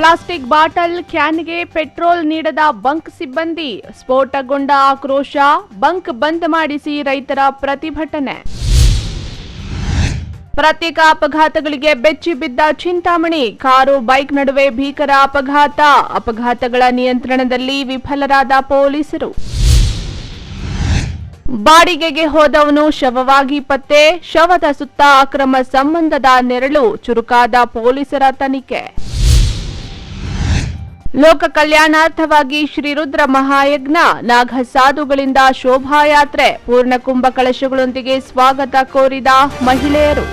Plastic bottle ಕ್ಯಾನ್ಗೆ petrol ನೀಡದ bunk ಸಿಬ್ಬಂದಿ, ಸ್ಫೋಟಗೊಂಡ ಆಕ್ರೋಶ, ಬಂಕ್ ಬಂದ್ ಮಾಡಿಸಿ ರೈತರ ಪ್ರತಿಭಟನೆ. ಪ್ರತ್ಯೇಕ ಅಪಘಾತಗಳಿಗೆ ಬೆಚ್ಚಿ ಬಿದ್ದ ಚಿಂತಾಮಣಿ, ಕಾರು ಬೈಕ್ ನಡುವೆ ಭೀಕರ ಅಪಘಾತಗಳ ನಿಯಂತ್ರಣದಲ್ಲಿ ವಿಫಲರಾದ ಪೊಲೀಸರು. ಬಾಡಿಗೆಗೆ ಹೋದವನು ಶವವಾಗಿ ಪತ್ತೆ, ಶವದ ಸುತ್ತ ಅಕ್ರಮ ಸಂಬಂಧದ ನೆರಳು, ಚುರುಕಾದ ಪೊಲೀಸರ ತನಿಖೆ. ಲೋಕ ಕಲ್ಯಾಣಾರ್ಥವಾಗಿ ಶ್ರೀ ರುದ್ರ ಮಹಾಯಜ್ಞ, ನಾಗ ಸಾಧುಗಳಿಂದ ಶೋಭಾಯಾತ್ರೆ, ಪೂರ್ಣಕುಂಭ ಕಳಶಗಳೊಂದಿಗೆ ಸ್ವಾಗತ ಕೋರಿದ ಮಹಿಳೆಯರು.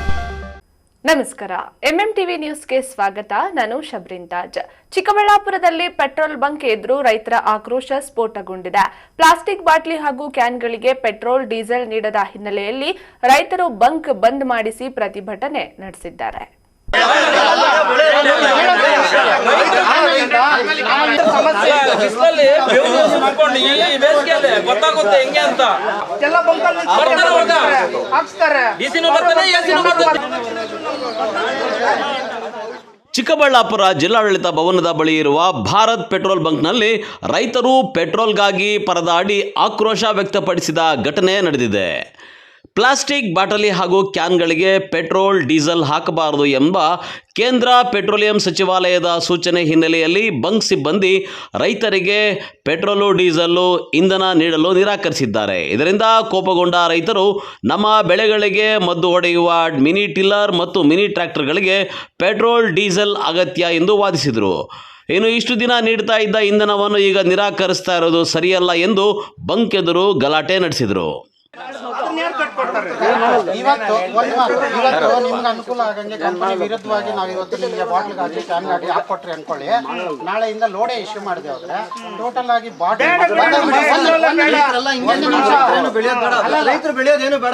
ನಮಸ್ಕಾರ, ಎಂಎಂಟಿವಿ ನ್ಯೂಸ್ಗೆ ಸ್ವಾಗತ. ನಾನು ಶಬ್ರಿನ್ ತಾಜ್. ಚಿಕ್ಕಬಳ್ಳಾಪುರದಲ್ಲಿ ಪೆಟ್ರೋಲ್ ಬಂಕ್ ಎದುರು ರೈತರ ಆಕ್ರೋಶ ಸ್ಫೋಟಗೊಂಡಿದೆ. ಪ್ಲಾಸ್ಟಿಕ್ ಬಾಟ್ಲಿ ಹಾಗೂ ಕ್ಯಾನ್ಗಳಿಗೆ ಪೆಟ್ರೋಲ್ ಡೀಸೆಲ್ ನೀಡದ ಹಿನ್ನೆಲೆಯಲ್ಲಿ ರೈತರು ಬಂಕ್ ಬಂದ್ ಮಾಡಿಸಿ ಪ್ರತಿಭಟನೆ ನಡೆಸಿದ್ದಾರೆ. ಚಿಕ್ಕಬಳ್ಳಾಪುರ ಜಿಲ್ಲಾಡಳಿತ ಭವನದ ಬಳಿ ಇರುವ ಭಾರತ್ ಪೆಟ್ರೋಲ್ ಬಂಕ್ನಲ್ಲಿ ರೈತರು ಪೆಟ್ರೋಲ್ಗಾಗಿ ಪರದಾಡಿ ಆಕ್ರೋಶ ವ್ಯಕ್ತಪಡಿಸಿದ ಘಟನೆ ನಡೆದಿದೆ. ಪ್ಲಾಸ್ಟಿಕ್ ಬಾಟಲಿ ಹಾಗೂ ಕ್ಯಾನ್ಗಳಿಗೆ ಪೆಟ್ರೋಲ್ ಡೀಸೆಲ್ ಹಾಕಬಾರದು ಎಂಬ ಕೇಂದ್ರ ಪೆಟ್ರೋಲಿಯಂ ಸಚಿವಾಲಯದ ಸೂಚನೆ ಹಿನ್ನೆಲೆಯಲ್ಲಿ ಬಂಕ್ ಸಿಬ್ಬಂದಿ ರೈತರಿಗೆ ಪೆಟ್ರೋಲು ಡೀಸೆಲ್ಲು ಇಂಧನ ನೀಡಲು ನಿರಾಕರಿಸಿದ್ದಾರೆ. ಇದರಿಂದ ಕೋಪಗೊಂಡ ರೈತರು ನಮ್ಮ ಬೆಳೆಗಳಿಗೆ ಮದ್ದು ಹೊಡೆಯುವ ಮಿನಿ ಟಿಲ್ಲರ್ ಮತ್ತು ಮಿನಿ ಟ್ರ್ಯಾಕ್ಟರ್ಗಳಿಗೆ ಪೆಟ್ರೋಲ್ ಡೀಸೆಲ್ ಅಗತ್ಯ ಎಂದು ವಾದಿಸಿದರು. ಇನ್ನು ಇಷ್ಟು ದಿನ ನೀಡ್ತಾ ಇದ್ದ ಇಂಧನವನ್ನು ಈಗ ನಿರಾಕರಿಸ್ತಾ ಇರೋದು ಸರಿಯಲ್ಲ ಎಂದು ಬಂಕ್ ಎದುರು ಗಲಾಟೆ ನಡೆಸಿದರು. ಇವತ್ತು ನಿಮ್ಗೆ ಅನುಕೂಲ ಆಗಂಗೆ ಕಂಪನಿ ವಿರುದ್ಧವಾಗಿ ನಾವು ಇವತ್ತು ನಿಮಗೆ ಬಾಟ್ಲ್ಗಾಗಲಿ ಕ್ಯಾನ್ಗಾಗಲಿ ಹಾಕೊಟ್ರಿ ಅನ್ಕೊಳ್ಳಿ, ನಾಳೆಯಿಂದ ಲೋಡೇ ಇಶ್ಯೂ ಮಾಡಿದೆ ಹೋದ್ರೆ ಟೋಟಲ್ ಆಗಿ ರೈತರು ಬೆಳೆಯೋದೇನು ಬೇಡ.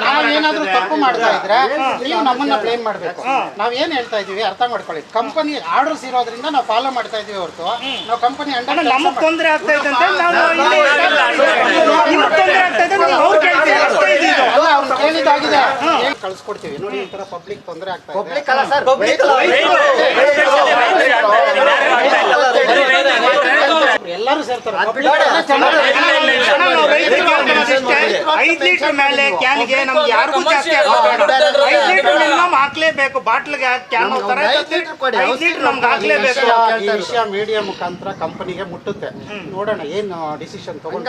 ನಾವೇನಾದ್ರೂ ತಪ್ಪು ಮಾಡ್ತಾ ಇದ್ರೆ ನೀವು ನಮ್ಮನ್ನ ಬ್ಲೇಮ್ ಮಾಡ್ಬೇಕು. ನಾವ್ ಏನ್ ಹೇಳ್ತಾ ಇದೀವಿ ಅರ್ಥ ಮಾಡ್ಕೊಳ್ಳಿ. ಕಂಪನಿ ಆರ್ಡರ್ಸ್ ಇರೋದ್ರಿಂದ ನಾವು ಫಾಲೋ ಮಾಡ್ತಾ ಇದೀವಿ ಹೊರತು ನಾವು ಕಂಪನಿ ನಮಗ್ ತೊಂದರೆ ಆಗ್ತಾ ಇದೆ ಕೇಳಿದಾಗಿದೆ ಕಳ್ಸ್ಕೊಡ್ತೀವಿ ನೋಡಿ. ಈ ತರ ಪಬ್ಲಿಕ್ ತೊಂದರೆ ಆಗ್ತಾ ಇದೆ. ಎಲ್ಲರೂ ಸೇರ್ತಾರೆ. 5 ಲೀಟರ್ ಮೇಲೆ ಕ್ಯಾನ್ಗೆ ನಮ್ಗೆ ಯಾರಿಗೂ ಜಾಸ್ತಿ 5 ಲೀಟರ್ ಮಿನಿಮಮ್ ಹಾಕ್ಲೇಬೇಕು. ಬಾಟ್ಲ್ಗೆ ಕ್ಯಾನ್ 5 ಲೀಟರ್ ನಮ್ಗೆ ಹಾಕ್ಲೇಬೇಕು. ಈ ವಿಷಯ ಮೀಡಿಯಾ ಮುಖಾಂತರ ಕಂಪನಿಗೆ ಮುಟ್ಟುತ್ತೆ. ನೋಡೋಣ ಏನು ಡಿಸಿಷನ್ ತಗೊಂಡು.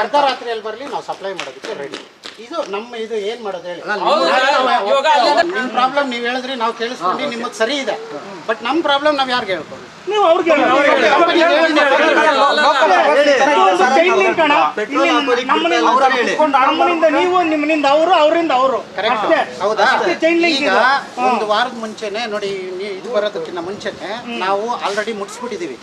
ಅರ್ಧ ರಾತ್ರಿಯಲ್ಲಿ ಬರಲಿ, ನಾವು ಸಪ್ಲೈ ಮಾಡೋದಕ್ಕೆ ರೆಡಿ. ಇದು ನಮ್ಮ ಇದು ಏನ್ ಮಾಡೋದು ಹೇಳಿ. ನಿಮ್ ಪ್ರಾಬ್ಲಮ್ ನೀವ್ ಹೇಳಿದ್ರಿ, ನಾವು ಕೇಳಿಸ್ಕೊಂಡು ನಿಮಗ್ ಸರಿ ಇದೆ. ಬಟ್ ನಮ್ ಪ್ರಾಬ್ಲಮ್ ನಾವ್ ಯಾರಿಗೆ ಹೇಳ್ಕೊಂಡು ನೀವು ಅವ್ರಿಗೆ ನಮ್ಮನಿಂದ ನೀವು, ನಿಮ್ಮನಿಂದ ಅವರು, ಅವರಿಂದ ಅವರು. ಹೌದಾ? ಈಗ ಒಂದು ವಾರದ ಮುಂಚೆನೆ ನೋಡಿ, ಇದು ಬರೋದಕ್ಕಿಂತ ಮುಂಚೆನೆ ನಾವು ಆಲ್ರೆಡಿ ಮುಟ್ಸ್ಬಿಟ್ಟಿದೀವಿ.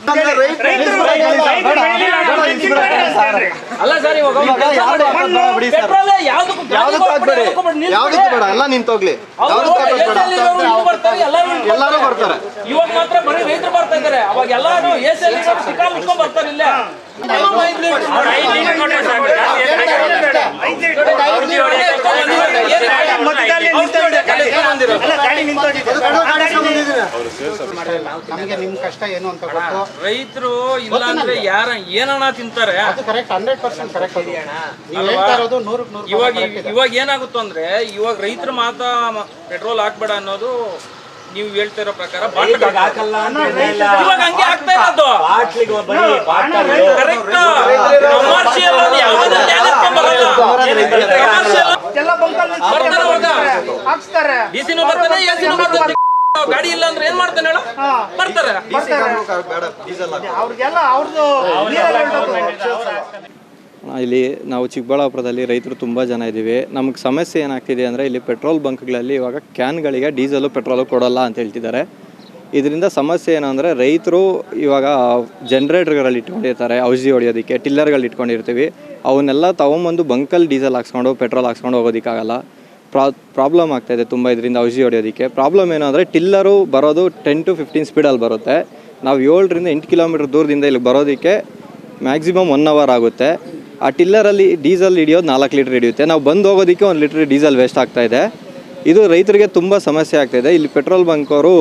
ಎಲ್ಲ ನಿಂತೋಗ್ಲಿ, ಎಲ್ಲರೂ ಬರ್ತಾರೆ. ಇವಾಗ ಮಾತ್ರ ಬರೀ ರೈತರು ಬರ್ತಾ ಇದ್ದಾರೆ. ಅವಾಗ ಎಲ್ಲಾರು ಬರ್ತಾರೆ. ಇಲ್ಲ ನಮಗೆ ನಿಮ್ ಕಷ್ಟ ಏನು ಅಂತ ಗೊತ್ತು. ರೈತರು ಇಲ್ಲ ಅಂದ್ರೆ ಯಾರ ಏನಣ್ಣ ತಿಂತಾರೆ. ಅದು ಕರೆಕ್ಟ್, 100% ಕರೆಕ್ಟ್. ನೀವು ಹೇಳ್ತಾ ಇರೋದು 100% ಇವಾಗ ಏನಾಗುತ್ತೋ ಅಂದ್ರೆ, ಇವಾಗ ರೈತರು ಮಾತ್ರ ಪೆಟ್ರೋಲ್ ಹಾಕ್ಬೇಡ ಅನ್ನೋದು ನೀವು ಹೇಳ್ತಾ ಇರೋ ಪ್ರಕಾರ ಇವಾಗ ಹಂಗೆ ಆಗ್ತಾ ಇರೋದು. ಗಾಡಿ ಇಲ್ಲ ಅಂದ್ರೆ ಏನ್ ಮಾಡ್ತಾನೆ ಹೇಳ, ಬರ್ತಾರೆ. ಅವ್ರಿಗೆಲ್ಲ ಅವ್ರದ್ದು ಇಲ್ಲಿ ನಾವು ಚಿಕ್ಕಬಳ್ಳಾಪುರದಲ್ಲಿ ರೈತರು ತುಂಬ ಜನ ಇದ್ದೀವಿ. ನಮಗೆ ಸಮಸ್ಯೆ ಏನಾಗ್ತಿದೆ ಅಂದರೆ, ಇಲ್ಲಿ ಪೆಟ್ರೋಲ್ ಬಂಕ್ಗಳಲ್ಲಿ ಇವಾಗ ಕ್ಯಾನ್ಗಳಿಗೆ ಡೀಸೆಲು ಪೆಟ್ರೋಲು ಕೊಡೋಲ್ಲ ಅಂತ ಹೇಳ್ತಿದ್ದಾರೆ. ಇದರಿಂದ ಸಮಸ್ಯೆ ಏನು ಅಂದರೆ, ರೈತರು ಇವಾಗ ಜನ್ರೇಟರ್ಗಳಲ್ಲಿ ಇಟ್ಕೊಂಡಿರ್ತಾರೆ ಔಷಧಿ ಹೊಡೆಯೋದಕ್ಕೆ, ಟಿಲ್ಲರ್ಗಳು ಇಟ್ಕೊಂಡಿರ್ತೀವಿ. ಅವನ್ನೆಲ್ಲ ತೊಗೊಂಬಂದು ಬಂಕಲ್ಲಿ ಡೀಸೆಲ್ ಹಾಕ್ಸ್ಕೊಂಡು ಪೆಟ್ರೋಲ್ ಹಾಕ್ಸ್ಕೊಂಡು ಹೋಗೋದಕ್ಕಾಗಲ್ಲ. ಪ್ರಾಬ್ಲಮ್ ಆಗ್ತಾಯಿದೆ ತುಂಬ ಇದರಿಂದ ಔಷಧಿ ಹೊಡೆಯೋದಕ್ಕೆ. ಪ್ರಾಬ್ಲಮ್ ಏನು ಅಂದರೆ, ಟಿಲ್ಲರು ಬರೋದು 10 to 15 ಸ್ಪೀಡಲ್ಲಿ ಬರುತ್ತೆ. ನಾವು 7 ರಿಂದ 8 ಕಿಲೋಮೀಟರ್ ದೂರದಿಂದ ಇಲ್ಲಿ ಬರೋದಕ್ಕೆ ಮ್ಯಾಕ್ಸಿಮಮ್ 1 hour ಆಗುತ್ತೆ. ಆ ಟಿಲ್ಲರಲ್ಲಿ ಡೀಸೆಲ್ ಹಿಡಿಯೋದು 4 ಲೀಟ್ರ್ ಹಿಡಿಯುತ್ತೆ. ನಾವು ಬಂದು ಹೋಗೋದಕ್ಕೆ 1 ಲೀಟ್ರ್ ಡೀಸೆಲ್ ವೇಸ್ಟ್ ಆಗ್ತಾಯಿದೆ. ಇದು ರೈತರಿಗೆ ತುಂಬ ಸಮಸ್ಯೆ ಆಗ್ತಾಯಿದೆ. ಇಲ್ಲಿ ಪೆಟ್ರೋಲ್ ಬಂಕ್ ಅವರು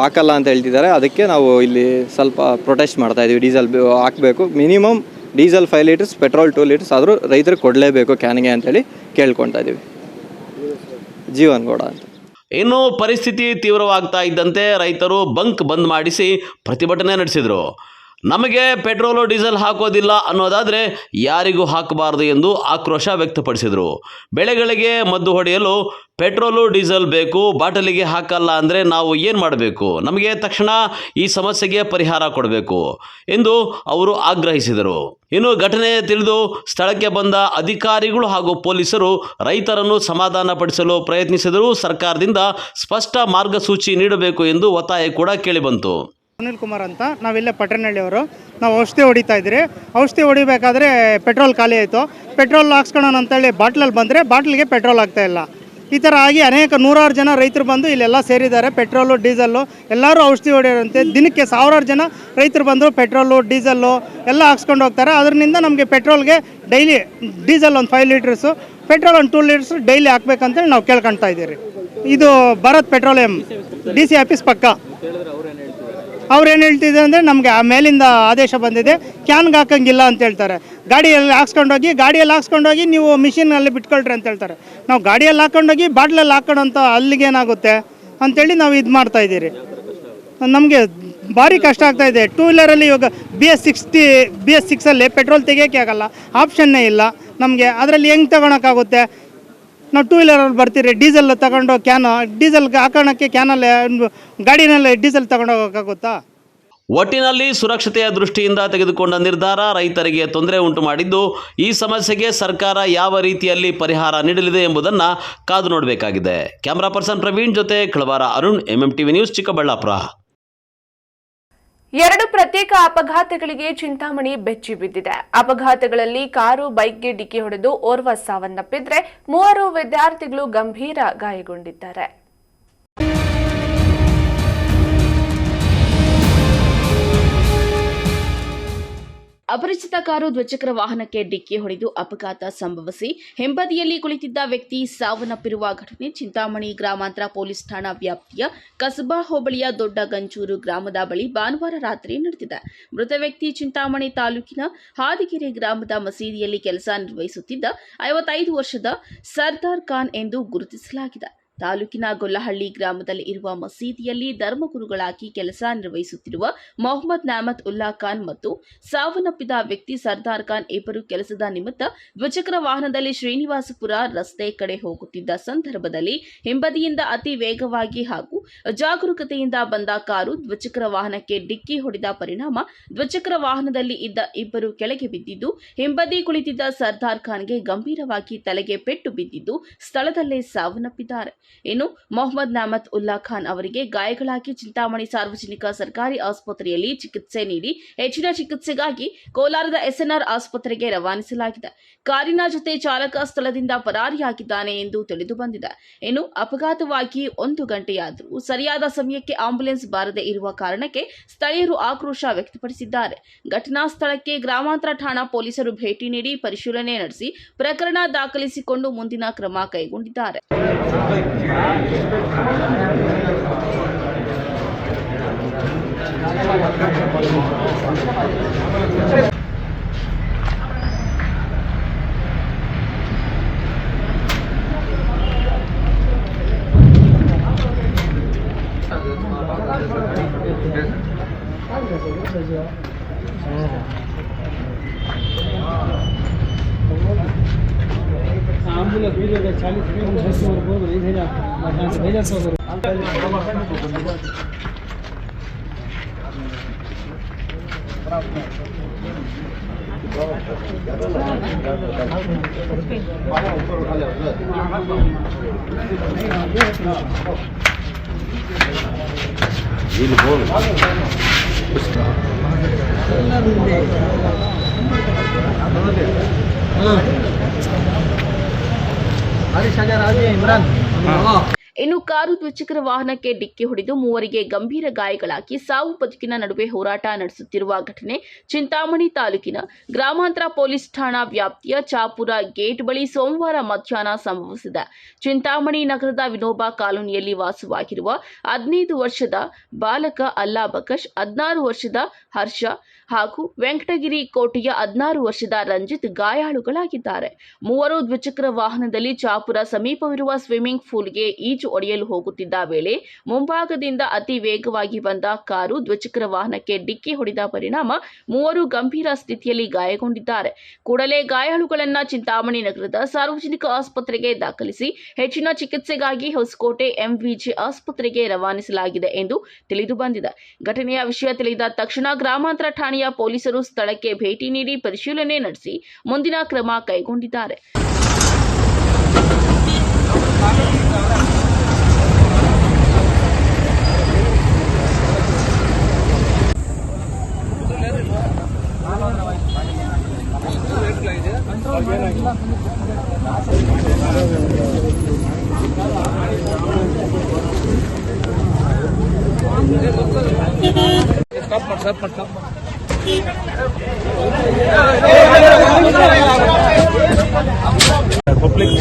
ಹಾಕಲ್ಲ ಅಂತ ಹೇಳ್ತಿದ್ದಾರೆ. ಅದಕ್ಕೆ ನಾವು ಇಲ್ಲಿ ಸ್ವಲ್ಪ ಪ್ರೊಟೆಸ್ಟ್ ಮಾಡ್ತಾಯಿದ್ದೀವಿ. ಡೀಸೆಲ್ ಹಾಕಬೇಕು, minimum diesel 5 litres, petrol 2 litres ಆದರೂ ರೈತರಿಗೆ ಕೊಡಲೇಬೇಕು ಕ್ಯಾನ್ಗೆ ಅಂತೇಳಿ ಕೇಳ್ಕೊಳ್ತಾ ಇದ್ದೀವಿ. ಜೀವನ್ ಗೌಡ ಅಂತ. ಇನ್ನು ಪರಿಸ್ಥಿತಿ ತೀವ್ರವಾಗ್ತಾ ಇದ್ದಂತೆ ರೈತರು ಬಂಕ್ ಬಂದ್ ಮಾಡಿಸಿ ಪ್ರತಿಭಟನೆ ನಡೆಸಿದರು. ನಮಗೆ ಪೆಟ್ರೋಲು ಡೀಸೆಲ್ ಹಾಕೋದಿಲ್ಲ ಅನ್ನೋದಾದರೆ ಯಾರಿಗೂ ಹಾಕಬಾರದು ಎಂದು ಆಕ್ರೋಶ ವ್ಯಕ್ತಪಡಿಸಿದರು. ಬೆಳೆಗಳಿಗೆ ಮದ್ದು ಹೊಡೆಯಲು ಪೆಟ್ರೋಲು ಡೀಸೆಲ್ ಬೇಕು, ಬಾಟಲಿಗೆ ಹಾಕಲ್ಲ ಅಂದರೆ ನಾವು ಏನು ಮಾಡಬೇಕು? ನಮಗೆ ತಕ್ಷಣ ಈ ಸಮಸ್ಯೆಗೆ ಪರಿಹಾರ ಕೊಡಬೇಕು ಎಂದು ಅವರು ಆಗ್ರಹಿಸಿದರು. ಇನ್ನು ಘಟನೆ ತಿಳಿದು ಸ್ಥಳಕ್ಕೆ ಬಂದ ಅಧಿಕಾರಿಗಳು ಹಾಗೂ ಪೊಲೀಸರು ರೈತರನ್ನು ಸಮಾಧಾನಪಡಿಸಲು ಪ್ರಯತ್ನಿಸಿದರೂ ಸರ್ಕಾರದಿಂದ ಸ್ಪಷ್ಟ ಮಾರ್ಗಸೂಚಿ ನೀಡಬೇಕು ಎಂದು ಒತ್ತಾಯ ಕೂಡ ಕೇಳಿಬಂತು. ಸುನಿಲ್ ಕುಮಾರ್ ಅಂತ, ನಾವಿಲ್ಲೇ ಪಟ್ಟಣಹಳ್ಳಿಯವರು. ನಾವು ಔಷಧಿ ಹೊಡಿತಾ ಇದ್ರಿ. ಔಷಧಿ ಹೊಡಿಬೇಕಾದ್ರೆ ಪೆಟ್ರೋಲ್ ಖಾಲಿ ಆಯಿತು. ಪೆಟ್ರೋಲ್ ಹಾಕ್ಸ್ಕೊಳ್ಳೋಣ ಅಂತೇಳಿ ಬಾಟ್ಲಲ್ಲಿ ಬಂದರೆ ಬಾಟ್ಲಿಗೆ ಪೆಟ್ರೋಲ್ ಆಗ್ತಾಯಿಲ್ಲ. ಈ ಥರ ಆಗಿ ಅನೇಕ 100 ಜನ ರೈತರು ಬಂದು ಇಲ್ಲೆಲ್ಲ ಸೇರಿದ್ದಾರೆ. ಪೆಟ್ರೋಲು ಡೀಸೆಲ್ಲು ಎಲ್ಲರೂ ಔಷಧಿ ಹೊಡೆಯೋರಂತೆ. ದಿನಕ್ಕೆ 1000 ಜನ ರೈತರು ಬಂದು ಪೆಟ್ರೋಲು ಡೀಸೆಲ್ಲು ಎಲ್ಲ ಹಾಕ್ಸ್ಕೊಂಡು ಹೋಗ್ತಾರೆ. ಅದರಿಂದ ನಮಗೆ ಪೆಟ್ರೋಲ್ಗೆ ಡೈಲಿ ಡೀಸೆಲ್ ಒಂದು 5 ಲೀಟರ್ಸು, ಪೆಟ್ರೋಲ್ ಒಂದು 2 ಲೀಟರ್ಸು ಡೈಲಿ ಹಾಕ್ಬೇಕಂತೇಳಿ ನಾವು ಕೇಳ್ಕೊಳ್ತಾ ಇದ್ದೀರಿ. ಇದು ಭಾರತ್ ಪೆಟ್ರೋಲಿಯಂ DC ಆಫೀಸ್ ಪಕ್ಕ. ಅವ್ರು ಏನು ಹೇಳ್ತಿದ್ದಾರೆ ಅಂದರೆ ನಮಗೆ ಆ ಮೇಲಿಂದ ಆದೇಶ ಬಂದಿದೆ, ಕ್ಯಾನ್ಗೆ ಹಾಕಂಗಿಲ್ಲ ಅಂತ ಹೇಳ್ತಾರೆ. ಗಾಡಿಯಲ್ಲಿ ಹಾಕ್ಸ್ಕೊಂಡೋಗಿ ನೀವು ಮಿಷಿನಲ್ಲಿ ಬಿಟ್ಕೊಳ್ರಿ ಅಂತ ಹೇಳ್ತಾರೆ. ನಾವು ಗಾಡಿಯಲ್ಲಿ ಹಾಕ್ಕೊಂಡೋಗಿ ಬಾಟ್ಲಲ್ಲಿ ಹಾಕೋಣಂತ ಅಲ್ಲಿಗೇನಾಗುತ್ತೆ ಅಂತೇಳಿ ನಾವು ಇದು ಮಾಡ್ತಾಯಿದ್ದೀರಿ. ನಮಗೆ ಭಾರಿ ಕಷ್ಟ ಆಗ್ತಾಯಿದೆ. 2 ವೀಲರಲ್ಲಿ ಇವಾಗ BS6 ಪೆಟ್ರೋಲ್ ತೆಗಿಯೋಕ್ಕೆ ಆಗಲ್ಲ, ಆಪ್ಷನ್ನೇ ಇಲ್ಲ ನಮಗೆ. ಅದರಲ್ಲಿ ಹೆಂಗೆ ತಗೊಳಕ್ಕಾಗುತ್ತೆ? ನಾವು 2 ವೀಲರಲ್ಲಿ ಬರ್ತೀರಿ, ಡೀಸೆಲ್ ತಗೊಂಡು ಡೀಸೆಲ್ಗೆ ಹಾಕೋಣಕ್ಕೆ ಕ್ಯಾನಲ್ಲಿ ಗಾಡಿನಲ್ಲಿ ಡೀಸೆಲ್ ತಗೊಂಡೋಗೋಕ್ಕಾಗುತ್ತಾ? ಒಟ್ಟಿನಲ್ಲಿ ಸುರಕ್ಷತೆಯ ದೃಷ್ಟಿಯಿಂದ ತೆಗೆದುಕೊಂಡ ನಿರ್ಧಾರ ರೈತರಿಗೆ ತೊಂದರೆ ಉಂಟು ಮಾಡಿದ್ದು, ಈ ಸಮಸ್ಯೆಗೆ ಸರ್ಕಾರ ಯಾವ ರೀತಿಯಲ್ಲಿ ಪರಿಹಾರ ನೀಡಲಿದೆ ಎಂಬುದನ್ನು ಕಾದು ನೋಡಬೇಕಾಗಿದೆ. ಕ್ಯಾಮರಾ ಪರ್ಸನ್ ಪ್ರವೀಣ್ ಜೊತೆ ಕಳವಾರ ಅರುಣ್, MMTV ನ್ಯೂಸ್, ಚಿಕ್ಕಬಳ್ಳಾಪುರ. 2 ಪ್ರತ್ಯೇಕ ಅಪಘಾತಗಳಿಗೆ ಚಿಂತಾಮಣಿ ಬೆಚ್ಚಿ ಬಿದ್ದಿದೆ. ಅಪಘಾತಗಳಲ್ಲಿ ಕಾರು ಬೈಕ್ಗೆ ಡಿಕ್ಕಿ ಹೊಡೆದು ಓರ್ವ ಸಾವನ್ನಪ್ಪಿದ್ರೆ 3 ವಿದ್ಯಾರ್ಥಿಗಳು ಗಂಭೀರ ಗಾಯಗೊಂಡಿದ್ದಾರೆ. ಅಪರಿಚಿತ ಕಾರು ದ್ವಿಚಕ್ರ ವಾಹನಕ್ಕೆ ಡಿಕ್ಕಿ ಹೊಡೆದು ಅಪಘಾತ ಸಂಭವಿಸಿ ಹಿಂಬದಿಯಲ್ಲಿ ಕುಳಿತಿದ್ದ ವ್ಯಕ್ತಿ ಸಾವನ್ನಪ್ಪಿರುವ ಘಟನೆ ಚಿಂತಾಮಣಿ ಗ್ರಾಮಾಂತರ ಪೊಲೀಸ್ ಠಾಣಾ ವ್ಯಾಪ್ತಿಯ ಕಸಬಾ ಹೋಬಳಿಯ ದೊಡ್ಡ ಗಂಚೂರು ಗ್ರಾಮದ ಬಳಿ ಭಾನುವಾರ ರಾತ್ರಿ ನಡೆದಿದೆ. ಮೃತ ವ್ಯಕ್ತಿ ಚಿಂತಾಮಣಿ ತಾಲೂಕಿನ ಹಾದಿಗೆರೆ ಗ್ರಾಮದ ಮಸೀದಿಯಲ್ಲಿ ಕೆಲಸ ನಿರ್ವಹಿಸುತ್ತಿದ್ದ 55 ವರ್ಷದ ಸರ್ದಾರ್ ಖಾನ್ ಎಂದು ಗುರುತಿಸಲಾಗಿದೆ. ತಾಲೂಕಿನ ಗೊಲ್ಲಹಳ್ಳಿ ಗ್ರಾಮದಲ್ಲಿ ಇರುವ ಮಸೀದಿಯಲ್ಲಿ ಧರ್ಮಗುರುಗಳಾಗಿ ಕೆಲಸ ನಿರ್ವಹಿಸುತ್ತಿರುವ ಮೊಹಮ್ಮದ್ ನ್ಯಾಮತ್ ಉಲ್ಲಾ ಖಾನ್ ಮತ್ತು ಸಾವನ್ನಪ್ಪಿದ ವ್ಯಕ್ತಿ ಸರ್ದಾರ್ ಖಾನ್ ಇಬ್ಬರು ಕೆಲಸದ ನಿಮಿತ್ತ ದ್ವಿಚಕ್ರ ವಾಹನದಲ್ಲಿ ಶ್ರೀನಿವಾಸಪುರ ರಸ್ತೆ ಕಡೆ ಹೋಗುತ್ತಿದ್ದ ಸಂದರ್ಭದಲ್ಲಿ ಹಿಂಬದಿಯಿಂದ ಅತಿ ವೇಗವಾಗಿ ಹಾಗೂ ಜಾಗರೂಕತೆಯಿಂದ ಬಂದ ಕಾರು ದ್ವಿಚಕ್ರ ವಾಹನಕ್ಕೆ ಡಿಕ್ಕಿ ಹೊಡೆದ ಪರಿಣಾಮ ದ್ವಿಚಕ್ರ ವಾಹನದಲ್ಲಿ ಇದ್ದ ಇಬ್ಬರು ಕೆಳಗೆ ಬಿದ್ದಿದ್ದು, ಹಿಂಬದಿ ಕುಳಿತಿದ್ದ ಸರ್ದಾರ್ ಖಾನ್ಗೆ ಗಂಭೀರವಾಗಿ ತಲೆಗೆ ಪೆಟ್ಟು ಬಿದ್ದಿದ್ದು ಸ್ಥಳದಲ್ಲೇ ಸಾವನ್ನಪ್ಪಿದ್ದಾರೆ. ಇನ್ನು ಮೊಹಮ್ಮದ್ ನ್ಯಾಮತ್ ಉಲ್ಲಾ ಖಾನ್ ಅವರಿಗೆ ಗಾಯಗಳಾಗಿ ಚಿಂತಾಮಣಿ ಸಾರ್ವಜನಿಕ ಸರ್ಕಾರಿ ಆಸ್ಪತ್ರೆಯಲ್ಲಿ ಚಿಕಿತ್ಸೆ ನೀಡಿ ಹೆಚ್ಚಿನ ಚಿಕಿತ್ಸೆಗಾಗಿ ಕೋಲಾರದ SNR ಆಸ್ಪತ್ರೆಗೆ ರವಾನಿಸಲಾಗಿದೆ. ಕಾರಿನ ಜೊತೆ ಚಾಲಕ ಸ್ಥಳದಿಂದ ಪರಾರಿಯಾಗಿದ್ದಾನೆ ಎಂದು ತಿಳಿದು ಬಂದಿದೆ. ಇನ್ನು ಅಪಘಾತವಾಗಿ 1 ಗಂಟೆಯಾದರೂ ಸರಿಯಾದ ಸಮಯಕ್ಕೆ ಆಂಬ್ಯುಲೆನ್ಸ್ ಬಾರದೆ ಇರುವ ಕಾರಣಕ್ಕೆ ಸ್ಥಳೀಯರು ಆಕ್ರೋಶ ವ್ಯಕ್ತಪಡಿಸಿದ್ದಾರೆ. ಘಟನಾ ಸ್ಥಳಕ್ಕೆ ಗ್ರಾಮಾಂತರ ಠಾಣಾ ಪೊಲೀಸರು ಭೇಟಿ ನೀಡಿ ಪರಿಶೀಲನೆ ನಡೆಸಿ ಪ್ರಕರಣ ದಾಖಲಿಸಿಕೊಂಡು ಮುಂದಿನ ಕ್ರಮ ಕೈಗೊಂಡಿದ್ದಾರೆ. ಇನ್ನು ಕಾರು ದ್ವಿಚಕ್ರ ವಾಹನಕ್ಕೆ ಡಿಕ್ಕಿ ಹೊಡೆದು ಮೂವರಿಗೆ ಗಂಭೀರ ಗಾಯಗಳಾಗಿ ಸಾವು ಬದುಕಿನ ನಡುವೆ ಹೋರಾಟ ನಡೆಸುತ್ತಿರುವ ಘಟನೆ ಚಿಂತಾಮಣಿ ತಾಲೂಕಿನ ಗ್ರಾಮಾಂತರ ಪೊಲೀಸ್ ಠಾಣಾ ವ್ಯಾಪ್ತಿಯ ಚಾಪುರ ಗೇಟ್ ಬಳಿ ಸೋಮವಾರ ಮಧ್ಯಾಹ್ನ ಸಂಭವಿಸಿದೆ. ಚಿಂತಾಮಣಿ ನಗರದ ವಿನೋಬಾ ಕಾಲೋನಿಯಲ್ಲಿ ವಾಸವಾಗಿರುವ 15 ವರ್ಷದ ಬಾಲಕ ಅಲ್ಲಾ ಬಕಶ್, 16 ವರ್ಷದ ಹರ್ಷ ಹಾಗೂ ವೆಂಕಟಗಿರಿ ಕೋಟೆಯ 16 ವರ್ಷದ ರಂಜಿತ್ ಗಾಯಾಳುಗಳಾಗಿದ್ದಾರೆ. ಮೂವರು ದ್ವಿಚಕ್ರ ವಾಹನದಲ್ಲಿ ಚಾಪುರ ಸಮೀಪವಿರುವ ಸ್ವಿಮ್ಮಿಂಗ್ ಪೂಲ್ಗೆ ಈಜು ಹೊಡೆಯಲು ಹೋಗುತ್ತಿದ್ದ ವೇಳೆ ಮುಂಭಾಗದಿಂದ ಅತಿ ವೇಗವಾಗಿ ಬಂದ ಕಾರು ದ್ವಿಚಕ್ರ ವಾಹನಕ್ಕೆ ಡಿಕ್ಕಿ ಹೊಡೆದ ಪರಿಣಾಮ ಮೂವರು ಗಂಭೀರ ಸ್ಥಿತಿಯಲ್ಲಿ ಗಾಯಗೊಂಡಿದ್ದಾರೆ. ಕೂಡಲೇ ಗಾಯಾಳುಗಳನ್ನ ಚಿಂತಾಮಣಿ ನಗರದ ಸಾರ್ವಜನಿಕ ಆಸ್ಪತ್ರೆಗೆ ದಾಖಲಿಸಿ ಹೆಚ್ಚಿನ ಚಿಕಿತ್ಸೆಗಾಗಿ ಹೊಸಕೋಟೆ ಎಂವಿಜಿ ಆಸ್ಪತ್ರೆಗೆ ರವಾನಿಸಲಾಗಿದೆ ಎಂದು ತಿಳಿದು ಬಂದಿದೆ. ಘಟನೆಯ ವಿಷಯ ತಿಳಿದ ತಕ್ಷಣ ಗ್ರಾಮಾಂತರ ಠಾಣೆಯ ಪೊಲೀಸರು ಸ್ಥಳಕ್ಕೆ ಭೇಟಿ ನೀಡಿ ಪರಿಶೀಲನೆ ನಡೆಸಿ ಮುಂದಿನ ಕ್ರಮ ಕೈಗೊಂಡಿದ್ದಾರೆ.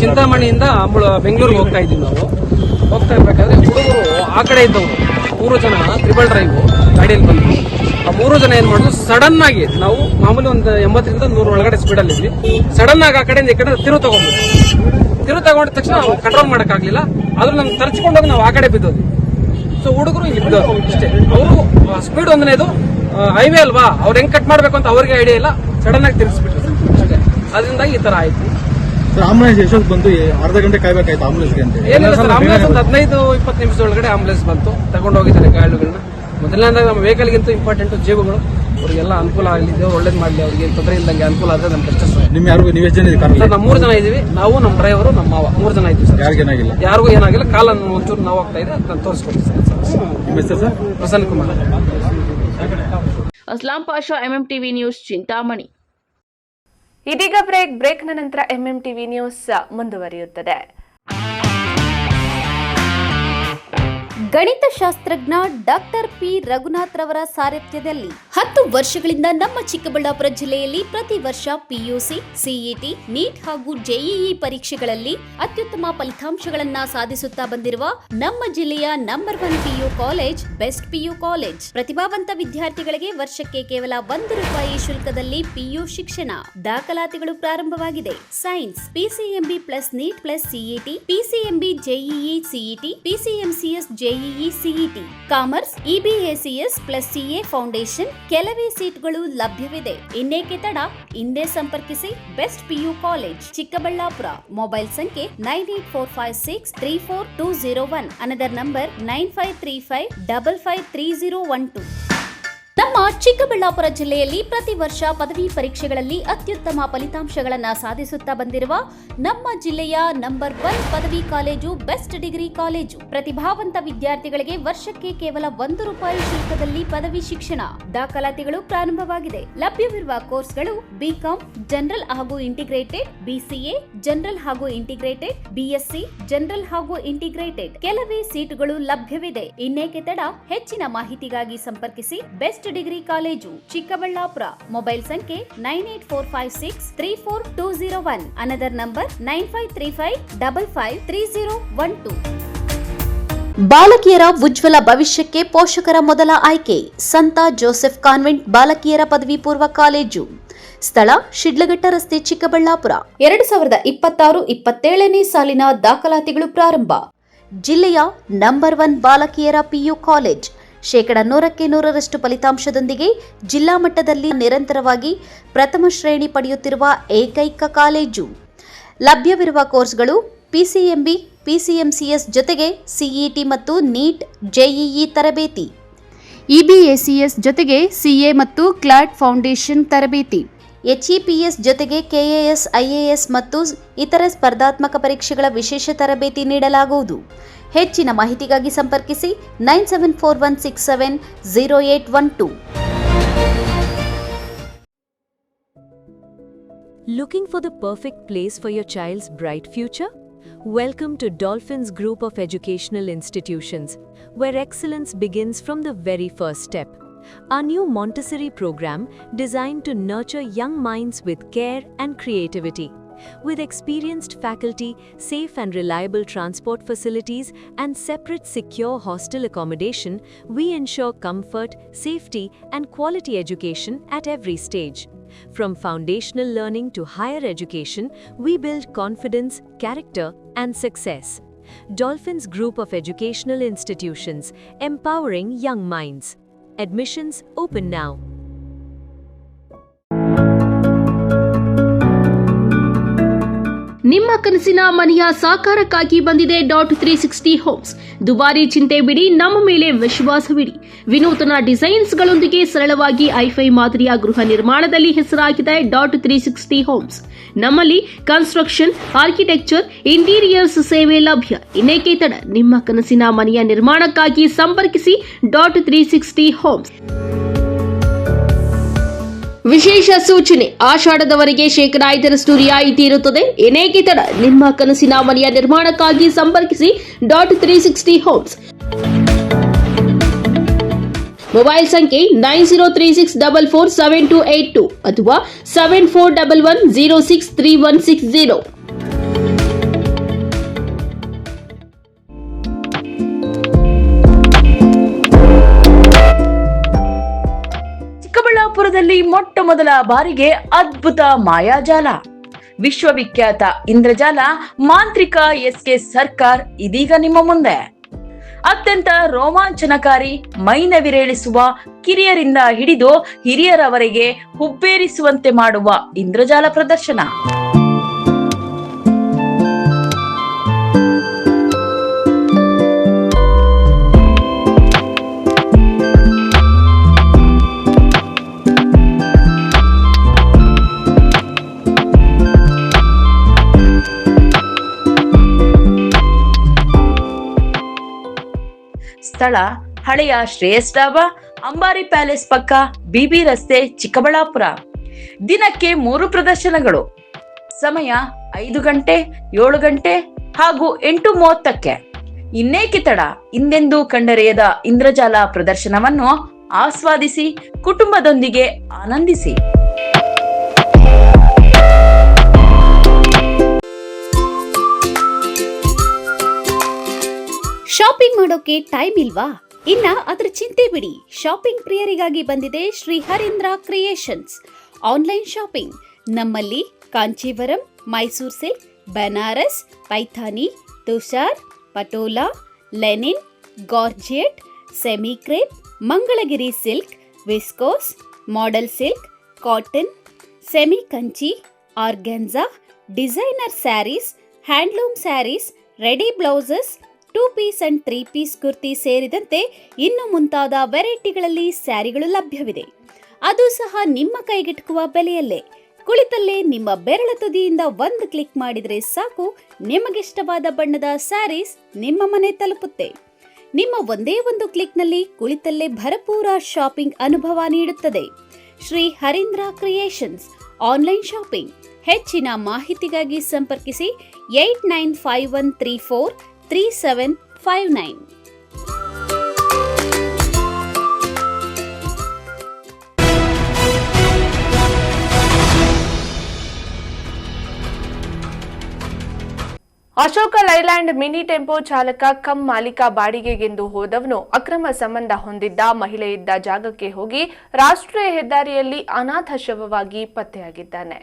ಚಿಂತಾಮಣಿಯಿಂದ ಬೆಂಗಳೂರಿಗೆ ಹೋಗ್ತಾ ಇದ್ದೀವಿ. ನಾವು ಹೋಗ್ತಾ ಇರ್ಬೇಕಾದ್ರೆ ಹುಡುಗರು ಆ ಕಡೆ ಇದ್ದವರು 3 ಜನ ಟ್ರಿಬಲ್ ಡ್ರೈವ್ ಗಾಡಿಯಲ್ಲಿ ಬಂದು ಆ 3 ಜನ ಏನ್ ಮಾಡಿದ್ರು, ಸಡನ್ ಆಗಿ ನಾವು ಮಾಮೂಲಿ ಒಂದು 80ರಿಂದ 100 ಒಳಗಡೆ ಸ್ಪೀಡಲ್ಲಿ ಇದ್ವಿ. ಸಡನ್ ಆಗಿ ಆ ಕಡೆಯಿಂದ ಈ ಕಡೆ ತಿರುವು ತಗೊಂಡಿದ ತಕ್ಷಣ ನಾವು ಕಂಟ್ರೋಲ್ ಮಾಡಕ್ಕಾಗ್ಲಿಲ್ಲ. ಆದ್ರೂ ನಮ್ಗೆ ತರ್ಚ್ಕೊಂಡೋಗಿ ನಾವು ಆ ಕಡೆ ಬಿದ್ದೋದ್ವಿ. ಸೊ ಹುಡುಗರು ಇಲ್ಲಿ ಬಿದ್ದೋರು ಇಷ್ಟೇ. ಅವರು ಸ್ಪೀಡ್ ಒಂದನೇದು ಹೈವೇ ಅಲ್ವಾ, ಅವ್ರು ಹೆಂಗ್ ಕಟ್ ಮಾಡ್ಬೇಕು ಅಂತ ಅವ್ರಿಗೆ ಐಡಿಯಾ ಇಲ್ಲ, ಸಡನ್ ಆಗಿ ತಿರ್ಗಿಸ್ಬಿಟ್ರು ಅಷ್ಟೇ. ಅದರಿಂದಾಗಿ ಈ ತರ ಆಯ್ತು. ಆಂಬುಲೆನ್ಸ್ ಎಷ್ಟೊತ್ತು ಬಂದು ಅರ್ಧ ಗಂಟೆ ಕಾಯ್ಬೇಕಾಯ್ತು ಆಂಬುಲೆನ್ಸ್ಗೆ ಅಂತ? ಏನಿಲ್ಲ ಸರ್, ಆಂಬುಲೆನ್ಸ್ ಒಂದು 15-20 ನಿಮಿಷದೊಳಗಡೆ ಆಂಬುಲೆನ್ಸ್ ಬಂತು, ತಗೊಂಡೋಗಿದ್ದಾರೆ ಗಾಯಾಳುಗಳನ್ನ. ಮೊದಲನೇದಾಗಿ ನಮ್ಮ ವೆಹಿಕಲ್ಗಿಂತ ಇಂಪಾರ್ಟೆಂಟ್ ಜೀವಗಳು, ಅವ್ರಿಗೆಲ್ಲ ಅನುಕೂಲ ಆಗಲಿದೆ, ಒಳ್ಳೇದು ಮಾಡಲಿ, ಅವ್ರಿಗೆ ತೊಂದರೆ ಇಲ್ದಂಗೆ ಅನುಕೂಲ ಆದ್ರೆ ನಮ್ಗೆ ಕಷ್ಟ ಸರ್. ನಿಮ್ ಯಾರಿಗೂ ನೀವು ಎಷ್ಟು ಜನ ಇದ್ದೀರಿ? ಸರ್ ನಾವು 3 ಜನ ಇದೀವಿ, ನಾವು ನಮ್ಮ ಡ್ರೈವರು ನಮ್ಮ ಮಾವ 3 ಜನ ಇದ್ದೀವಿ ಸರ್. ಯಾರಿಗೂ ಏನಾಗಿಲ್ಲ, ಕಾಲನ್ನು ಒಂಚೂರು ನೋವು ಆಗ್ತಾ ಇದೆ, ನಾನು ತೋರಿಸ್ಕೊಡ್ತೀನಿ ಸರ್. ನಿಮ್ಮ ಹೆಸರು sir? Prasanna Kumar. Aslam Pasha, MMTV news, Chintamani. ಇದೀಗ ಬ್ರೇಕ್ನ ನಂತರ ಎಂಎಂಟಿವಿ ನ್ಯೂಸ್ ಮುಂದುವರಿಯುತ್ತದೆ. ಗಣಿತಶಾಸ್ತ್ರಜ್ಞ ಡಾಕ್ಟರ್ ಪಿ ರಘುನಾಥ್ ರವರ ಸಾರಥ್ಯದಲ್ಲಿ 10 ವರ್ಷಗಳಿಂದ ನಮ್ಮ ಚಿಕ್ಕಬಳ್ಳಾಪುರ ಜಿಲ್ಲೆಯಲ್ಲಿ ಪ್ರತಿ ವರ್ಷ ಪಿಯುಸಿ, ಸಿಇಟಿ, ನೀಟ್ ಹಾಗೂ ಜೆಇಇ ಪರೀಕ್ಷೆಗಳಲ್ಲಿ ಅತ್ಯುತ್ತಮ ಫಲಿತಾಂಶಗಳನ್ನ ಸಾಧಿಸುತ್ತಾ ಬಂದಿರುವ ನಮ್ಮ ಜಿಲ್ಲೆಯ number 1 PU college best PU college. ಪ್ರತಿಭಾವಂತ ವಿದ್ಯಾರ್ಥಿಗಳಿಗೆ ವರ್ಷಕ್ಕೆ ಕೇವಲ ₹1 ಶುಲ್ಕದಲ್ಲಿ ಪಿಯು ಶಿಕ್ಷಣ. ದಾಖಲಾತಿಗಳು ಪ್ರಾರಂಭವಾಗಿದೆ. Science PCMB plus NEET plus CET, PCMB JEE CET, PCMCS JEE CET, commerce EBACS plus CA foundation. ಕೆಲವೇ ಸೀಟ್ಗಳು ಲಭ್ಯವಿದೆ. ಇನ್ನೇಕೆ ತಡ, ಹಿಂದೆ ಸಂಪರ್ಕಿಸಿ best PU college, Chikkaballapur. Mobile ಸಂಖ್ಯೆ 9845634201. Another number 9535553012. ನಮ್ಮ ಚಿಕ್ಕಬಳ್ಳಾಪುರ ಜಿಲ್ಲೆಯಲ್ಲಿ ಪ್ರತಿ ವರ್ಷ ಪದವಿ ಪರೀಕ್ಷೆಗಳಲ್ಲಿ ಅತ್ಯುತ್ತಮ ಫಲಿತಾಂಶಗಳನ್ನು ಸಾಧಿಸುತ್ತಾ ಬಂದಿರುವ ನಮ್ಮ ಜಿಲ್ಲೆಯ ನಂಬರ್ 1 ಪದವಿ ಕಾಲೇಜು ಬೆಸ್ಟ್ ಡಿಗ್ರಿ ಕಾಲೇಜು. ಪ್ರತಿಭಾವಂತ ವಿದ್ಯಾರ್ಥಿಗಳಿಗೆ ವರ್ಷಕ್ಕೆ ಕೇವಲ ₹1 ಶುಲ್ಕದಲ್ಲಿ ಪದವಿ ಶಿಕ್ಷಣ. ದಾಖಲಾತಿಗಳು ಪ್ರಾರಂಭವಾಗಿದೆ. ಲಭ್ಯವಿರುವ ಕೋರ್ಸ್ಗಳು ಬಿಕಾಂ ಜನರಲ್ ಹಾಗೂ ಇಂಟಿಗ್ರೇಟೆಡ್, ಬಿಸಿಎ ಜನರಲ್ ಹಾಗೂ ಇಂಟಿಗ್ರೇಟೆಡ್, ಬಿಎಸ್ಸಿ ಜನರಲ್ ಹಾಗೂ ಇಂಟಿಗ್ರೇಟೆಡ್. ಕೆಲವೇ ಸೀಟುಗಳು ಲಭ್ಯವಿದೆ. ಇನ್ನೇಕೆ ತಡ, ಹೆಚ್ಚಿನ ಮಾಹಿತಿಗಾಗಿ ಸಂಪರ್ಕಿಸಿ best degree college, Chikkaballapur. Mobile ಸಂಖ್ಯೆ 9845634201. Another number 9535553012. ಬಾಲಕಿಯರ ಉಜ್ವಲ ಭವಿಷ್ಯಕ್ಕೆ ಪೋಷಕರ ಮೊದಲ ಆಯ್ಕೆ ಸಂತ ಜೋಸೆಫ್ ಕಾನ್ವೆಂಟ್ ಬಾಲಕಿಯರ ಪದವಿ ಪೂರ್ವ ಕಾಲೇಜು. ಸ್ಥಳ ಶಿಡ್ಲಘಟ್ಟ ರಸ್ತೆ, ಚಿಕ್ಕಬಳ್ಳಾಪುರ. 2026-27ನೇ ಸಾಲಿನ ದಾಖಲಾತಿಗಳು ಪ್ರಾರಂಭ. ಜಿಲ್ಲೆಯ ನಂಬರ್ 1 ಬಾಲಕಿಯರ ಪಿಯು ಕಾಲೇಜ್. 100% ಫಲಿತಾಂಶದೊಂದಿಗೆ ಜಿಲ್ಲಾ ಮಟ್ಟದಲ್ಲಿ ನಿರಂತರವಾಗಿ ಪ್ರಥಮ ಶ್ರೇಣಿ ಪಡೆಯುತ್ತಿರುವ ಏಕೈಕ ಕಾಲೇಜು. ಲಭ್ಯವಿರುವ ಕೋರ್ಸ್ಗಳು ಪಿಸಿಎಂಬಿ, ಪಿಸಿಎಂಸಿಎಸ್ ಜೊತೆಗೆ ಸಿಇಟಿ ಮತ್ತು ನೀಟ್ ಜೆಇಇ ತರಬೇತಿ, ಇಬಿಎಸಿಎಸ್ ಜೊತೆಗೆ ಸಿಎ ಮತ್ತು ಕ್ಲಾಟ್ ಫೌಂಡೇಶನ್ ತರಬೇತಿ, ಎಚ್ಇಪಿಎಸ್ ಜೊತೆಗೆ ಕೆಎಎಸ್, ಐಎಎಸ್ ಮತ್ತು ಇತರ ಸ್ಪರ್ಧಾತ್ಮಕ ಪರೀಕ್ಷೆಗಳ ವಿಶೇಷ ತರಬೇತಿ ನೀಡಲಾಗುವುದು. ಹೆಚ್ಚಿನ ಮಾಹಿತಿಗಾಗಿ ಸಂಪರ್ಕಿಸಿ 9741670812. Looking for the perfect place for your child's bright future? Welcome to Dolphins Group of Educational Institutions, where excellence begins from the very first step. Our new Montessori program designed to nurture young minds with care and creativity. With experienced faculty, safe and reliable transport facilities, and separate secure hostel accommodation, we ensure comfort, safety, and quality education at every stage. From foundational learning to higher education, we build confidence, character, and success. Dolphins Group of Educational Institutions, empowering young minds. Admissions open now. ನಿಮ್ಮ ಕನಸಿನ ಮನೆಯ ಸಾಕಾರಕ್ಕಾಗಿ ಬಂದಿದೆ .360 homes. ದುಬಾರಿ ಚಿಂತೆ ಬಿಡಿ, ನಮ್ಮ ಮೇಲೆ ವಿಶ್ವಾಸವಿಡಿ. ವಿನೂತನ ಡಿಸೈನ್ಸ್ಗಳೊಂದಿಗೆ ಸರಳವಾಗಿ ಐಫೈ ಮಾದರಿಯ ಗೃಹ ನಿರ್ಮಾಣದಲ್ಲಿ ಹೆಸರಾಗಿದೆ .360 ಹೋಮ್ಸ್. ನಮ್ಮಲ್ಲಿ ಕನ್ಸ್ಟ್ರಕ್ಷನ್, ಆರ್ಕಿಟೆಕ್ಚರ್, ಇಂಟೀರಿಯರ್ಸ್ ಸೇವೆ ಲಭ್ಯ. ಇನ್ನೇಕೆ ತಡ, ನಿಮ್ಮ ಕನಸಿನ ಮನೆಯ ನಿರ್ಮಾಣಕ್ಕಾಗಿ ಸಂಪರ್ಕಿಸಿ .360 ಹೋಮ್ಸ್. ವಿಶೇಷ ಸೂಚನೆ, ಆಷಾಢದವರೆಗೆ 5% ರಿಯಾಯಿತಿ ಇರುತ್ತದೆ. ಏನೇಕೆ ತಡ, ನಿಮ್ಮ ಕನಸಿನ ಮನೆಯ ನಿರ್ಮಾಣಕ್ಕಾಗಿ ಸಂಪರ್ಕಿಸಿ .360 ಹೋಮ್ಸ್. ಮೊಬೈಲ್ ಸಂಖ್ಯೆ 9036447282 ಅಥವಾ 7411063160. ಚಿಕ್ಕಬಳ್ಳಾಪುರದಲ್ಲಿ ಮೊಟ್ಟ ಮೊದಲ ಬಾರಿಗೆ ಅದ್ಭುತ ಮಾಯಾಜಾಲ. ವಿಶ್ವವಿಖ್ಯಾತ ಇಂದ್ರಜಾಲ ಮಾಂತ್ರಿಕ SK ಸರ್ಕಾರ್ ಇದೀಗ ನಿಮ್ಮ ಮುಂದೆ. ಅತ್ಯಂತ ರೋಮಾಂಚನಕಾರಿ, ಮೈನವಿರೇಳಿಸುವ, ಕಿರಿಯರಿಂದ ಹಿಡಿದು ಹಿರಿಯರವರೆಗೆ ಹುಬ್ಬೇರಿಸುವಂತೆ ಮಾಡುವ ಇಂದ್ರಜಾಲ ಪ್ರದರ್ಶನ. ಸ್ಥಳ ಹಳೆಯ ಶ್ರೇಯಸ್ ಡಾಬಾ, ಅಂಬಾರಿ ಪ್ಯಾಲೇಸ್ ಪಕ್ಕ, BB ರಸ್ತೆ, ಚಿಕ್ಕಬಳ್ಳಾಪುರ. ದಿನಕ್ಕೆ 3 ಪ್ರದರ್ಶನಗಳು. ಸಮಯ 5 ಗಂಟೆ, 7 ಗಂಟೆ ಹಾಗೂ 8:30ಕ್ಕೆ. ಇನ್ನೇಕೆ ತಡ, ಹಿಂದೆಂದೂ ಕಂಡರೆಯದ ಇಂದ್ರಜಾಲ ಪ್ರದರ್ಶನವನ್ನು ಆಸ್ವಾದಿಸಿ ಕುಟುಂಬದೊಂದಿಗೆ ಆನಂದಿಸಿ. ಶಾಪಿಂಗ್ ಮಾಡೋಕೆ ಟೈಮ್ ಇಲ್ವಾ? ಇನ್ನ ಅದರ ಚಿಂತೆ ಬಿಡಿ. ಶಾಪಿಂಗ್ ಪ್ರಿಯರಿಗಾಗಿ ಬಂದಿದೆ Shri Harindra creations. Online shopping ನಮ್ಮಲ್ಲಿ Kanchivaram, Mysuru silk, Banaras, Paithani, Tussar, Patola, linen, georgette, semi crepe, Mangalagiri silk, viscose, model silk, cotton, semi Kanchi, organza, designer sarees, handloom sarees, ready blouses, 2 piece and 3 piece kurti ಸೇರಿದಂತೆ ಇನ್ನು ಮುಂತಾದ ವೆರೈಟಿಗಳಲ್ಲಿ ಸ್ಯಾರಿಗಳು ಲಭ್ಯವಿದೆ. ಅದು ಸಹ ನಿಮ್ಮ ಕೈಗೆಟುಕುವ ಬೆಲೆಯಲ್ಲೇ. ಕುಳಿತಲ್ಲೇ ನಿಮ್ಮ ಬೆರಳ ತುದಿಯಿಂದ ಒಂದು ಕ್ಲಿಕ್ ಮಾಡಿದರೆ ಸಾಕು, ನಿಮಗಿಷ್ಟವಾದ ಬಣ್ಣದ ಸ್ಯಾರೀಸ್ ನಿಮ್ಮ ಮನೆ ತಲುಪುತ್ತೆ. ನಿಮ್ಮ ಒಂದೇ ಒಂದು ಕ್ಲಿಕ್ನಲ್ಲಿ ಕುಳಿತಲ್ಲೇ ಭರಪೂರ ಶಾಪಿಂಗ್ ಅನುಭವ ನೀಡುತ್ತದೆ. Shri Harindra creations online shopping. ಹೆಚ್ಚಿನ ಮಾಹಿತಿಗಾಗಿ ಸಂಪರ್ಕಿಸಿ 8951343759. ಅಶೋಕ ಲೈಲ್ಯಾಂಡ್ ಮಿನಿ ಟೆಂಪೋ ಚಾಲಕ ಕಮ್ ಮಾಲೀಕ ಬಾಡಿಗೆಗೆಂದು ಹೋದವನು ಅಕ್ರಮ ಸಂಬಂಧ ಹೊಂದಿದ್ದ ಮಹಿಳೆ ಇದ್ದ ಜಾಗಕ್ಕೆ ಹೋಗಿ ರಾಷ್ಟ್ರೀಯ ಹೆದ್ದಾರಿಯಲ್ಲಿ ಅನಾಥ ಶವವಾಗಿ ಪತ್ತೆಯಾಗಿದ್ದಾನೆ.